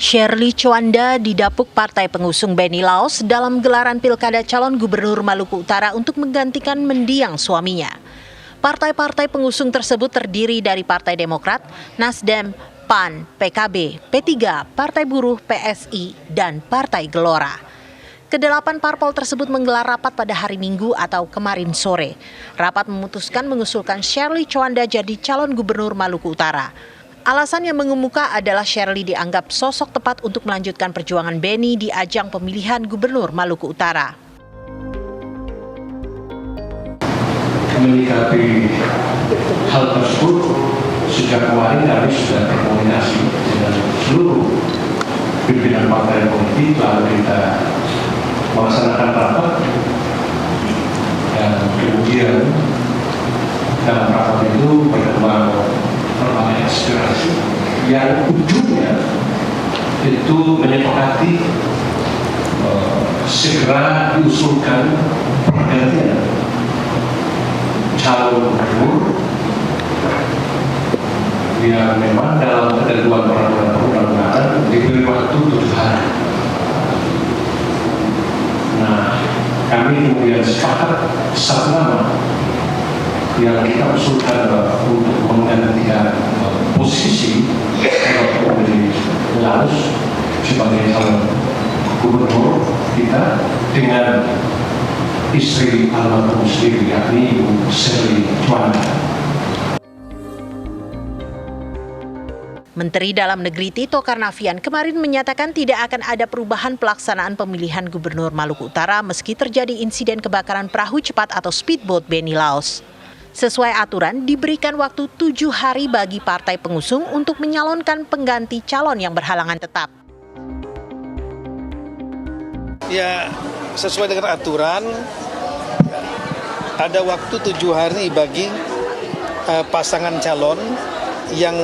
Shirley Chuanda didapuk partai pengusung Beni Laos dalam gelaran pilkada calon gubernur Maluku Utara untuk menggantikan mendiang suaminya. Partai-partai pengusung tersebut terdiri dari Partai Demokrat, Nasdem, PAN, PKB, P3, Partai Buruh, PSI, dan Partai Gelora. Kedelapan parpol tersebut menggelar rapat pada hari Minggu atau kemarin sore. Rapat memutuskan mengusulkan Shirley Chuanda jadi calon gubernur Maluku Utara. Alasan yang mengemuka adalah Shirley dianggap sosok tepat untuk melanjutkan perjuangan Beni di ajang pemilihan gubernur Maluku Utara. Menyikapi hal tersebut, sejak kemarin kami sudah berkoordinasi dengan seluruh pimpinan partai politik, lalu kita melaksanakan rapat, dan kemudian dalam rapat itu berkembang berbagai aspirasi yang ujungnya itu menyepakati segera diusulkan pergantian calon gubernur yang memang dalam ketentuan peraturan perundang-undangan diberi waktu 7 hari. Nah, kami kemudian sepakat satu nama yang kita usulkan untuk menggantikan posisi Beni Laos sebagai istri almarhum sendiri, yakni Ibu Sherly Juanda. Menteri Dalam Negeri Tito Karnavian kemarin menyatakan tidak akan ada perubahan pelaksanaan pemilihan Gubernur Maluku Utara meski terjadi insiden kebakaran perahu cepat atau speedboat Beni Laos. Sesuai aturan, diberikan waktu 7 hari bagi partai pengusung untuk menyalonkan pengganti calon yang berhalangan tetap. Ya, sesuai dengan aturan, ada waktu 7 hari bagi pasangan calon yang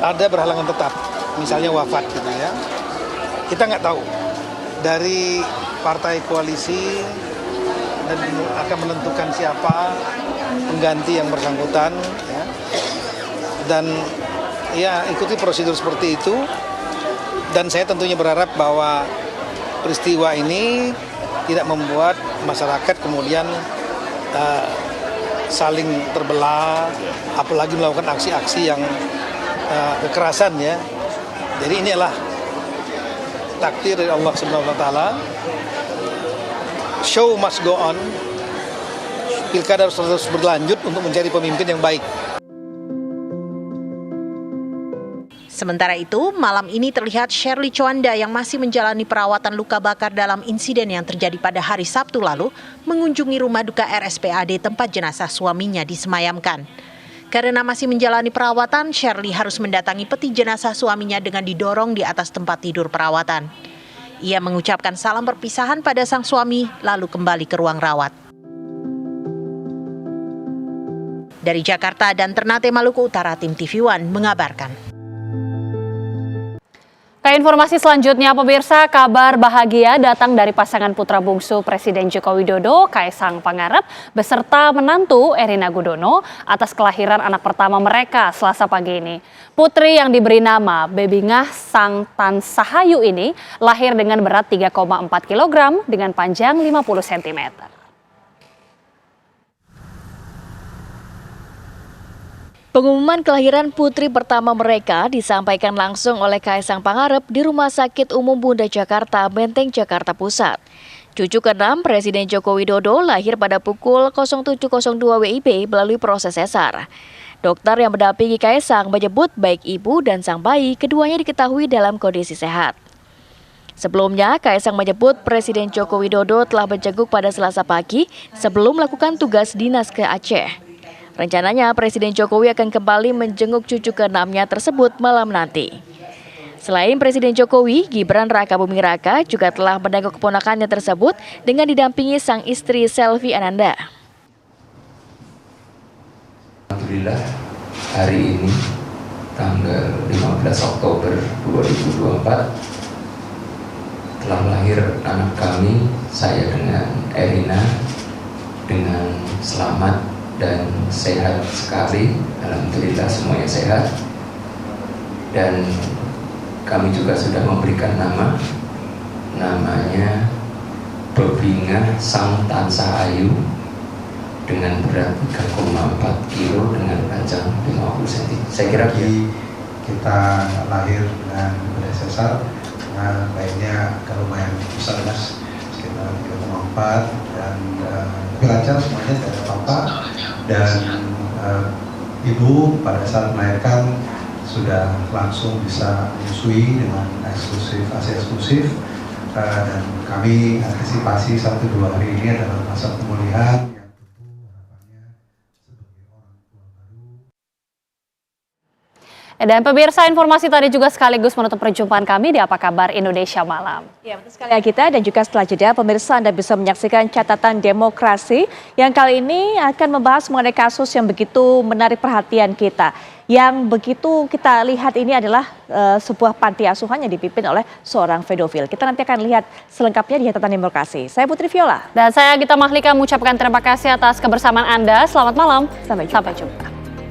ada berhalangan tetap, misalnya wafat gitu ya. Kita nggak tahu dari partai koalisi dan akan menentukan siapa pengganti yang bersangkutan ya. Dan ya ikuti prosedur seperti itu, dan saya tentunya berharap bahwa peristiwa ini tidak membuat masyarakat kemudian saling terbelah, apalagi melakukan aksi-aksi yang kekerasan ya. Jadi ini adalah takdir dari Allah Subhanahu wa taala. Show must go on. Pilkada harus terus berlanjut untuk mencari pemimpin yang baik. Sementara itu, malam ini terlihat Sherly Juanda yang masih menjalani perawatan luka bakar dalam insiden yang terjadi pada hari Sabtu lalu mengunjungi rumah duka RSPAD tempat jenazah suaminya disemayamkan. Karena masih menjalani perawatan, Sherly harus mendatangi peti jenazah suaminya dengan didorong di atas tempat tidur perawatan. Ia mengucapkan salam perpisahan pada sang suami, lalu kembali ke ruang rawat. Dari Jakarta dan Ternate, Maluku Utara, tim TV One mengabarkan. Ke informasi selanjutnya, pemirsa, kabar bahagia datang dari pasangan putra bungsu Presiden Joko Widodo, Kaisang Pangarep, beserta menantu Erina Gudono atas kelahiran anak pertama mereka Selasa pagi ini. Putri yang diberi nama Bebingah Sang Tan Sahayu ini lahir dengan berat 3,4 kg dengan panjang 50 cm. Pengumuman kelahiran putri pertama mereka disampaikan langsung oleh Kaisang Pangarep di Rumah Sakit Umum Bunda Jakarta, Menteng, Jakarta Pusat. Cucu ke-6 Presiden Joko Widodo lahir pada pukul 07.02 WIB melalui proses sesar. Dokter yang mendampingi Kaisang menyebut baik ibu dan sang bayi keduanya diketahui dalam kondisi sehat. Sebelumnya, Kaisang menyebut Presiden Joko Widodo telah menjenguk pada Selasa pagi sebelum melakukan tugas dinas ke Aceh. Rencananya Presiden Jokowi akan kembali menjenguk cucu ke-6-nya tersebut malam nanti. Selain Presiden Jokowi, Gibran Raka Buming Raka juga telah menengok keponakannya tersebut dengan didampingi sang istri Selvi Ananda. Alhamdulillah hari ini tanggal 15 Oktober 2024 telah lahir anak kami, saya dengan Erina, dengan selamat dan sehat sekali. Alhamdulillah semuanya sehat. Dan kami juga sudah memberikan namanya Bebingah Sang Tan Sahayu dengan berat 3,4 kilo dengan panjang 50 cm. Saya kira kita lahir dengan bedah sesar, dengan bayinya lumayan besar mas, sekitar 3,4 dan lebih lancar semuanya dari papa. Dan ibu pada saat melahirkan sudah langsung bisa menyusui dengan ASI eksklusif, dan kami antisipasi 1-2 hari ini adalah masa pemulihan. Dan pemirsa, informasi tadi juga sekaligus menutup perjumpaan kami di Apa Kabar Indonesia Malam. Ya, betul sekali kita, dan juga setelah jeda pemirsa Anda bisa menyaksikan catatan demokrasi yang kali ini akan membahas mengenai kasus yang begitu menarik perhatian kita. Yang begitu kita lihat ini adalah sebuah panti asuhan yang dipimpin oleh seorang pedofil. Kita nanti akan lihat selengkapnya di catatan demokrasi. Saya Putri Viola. Dan saya Gita Mahlika mengucapkan terima kasih atas kebersamaan Anda. Selamat malam. Sampai jumpa.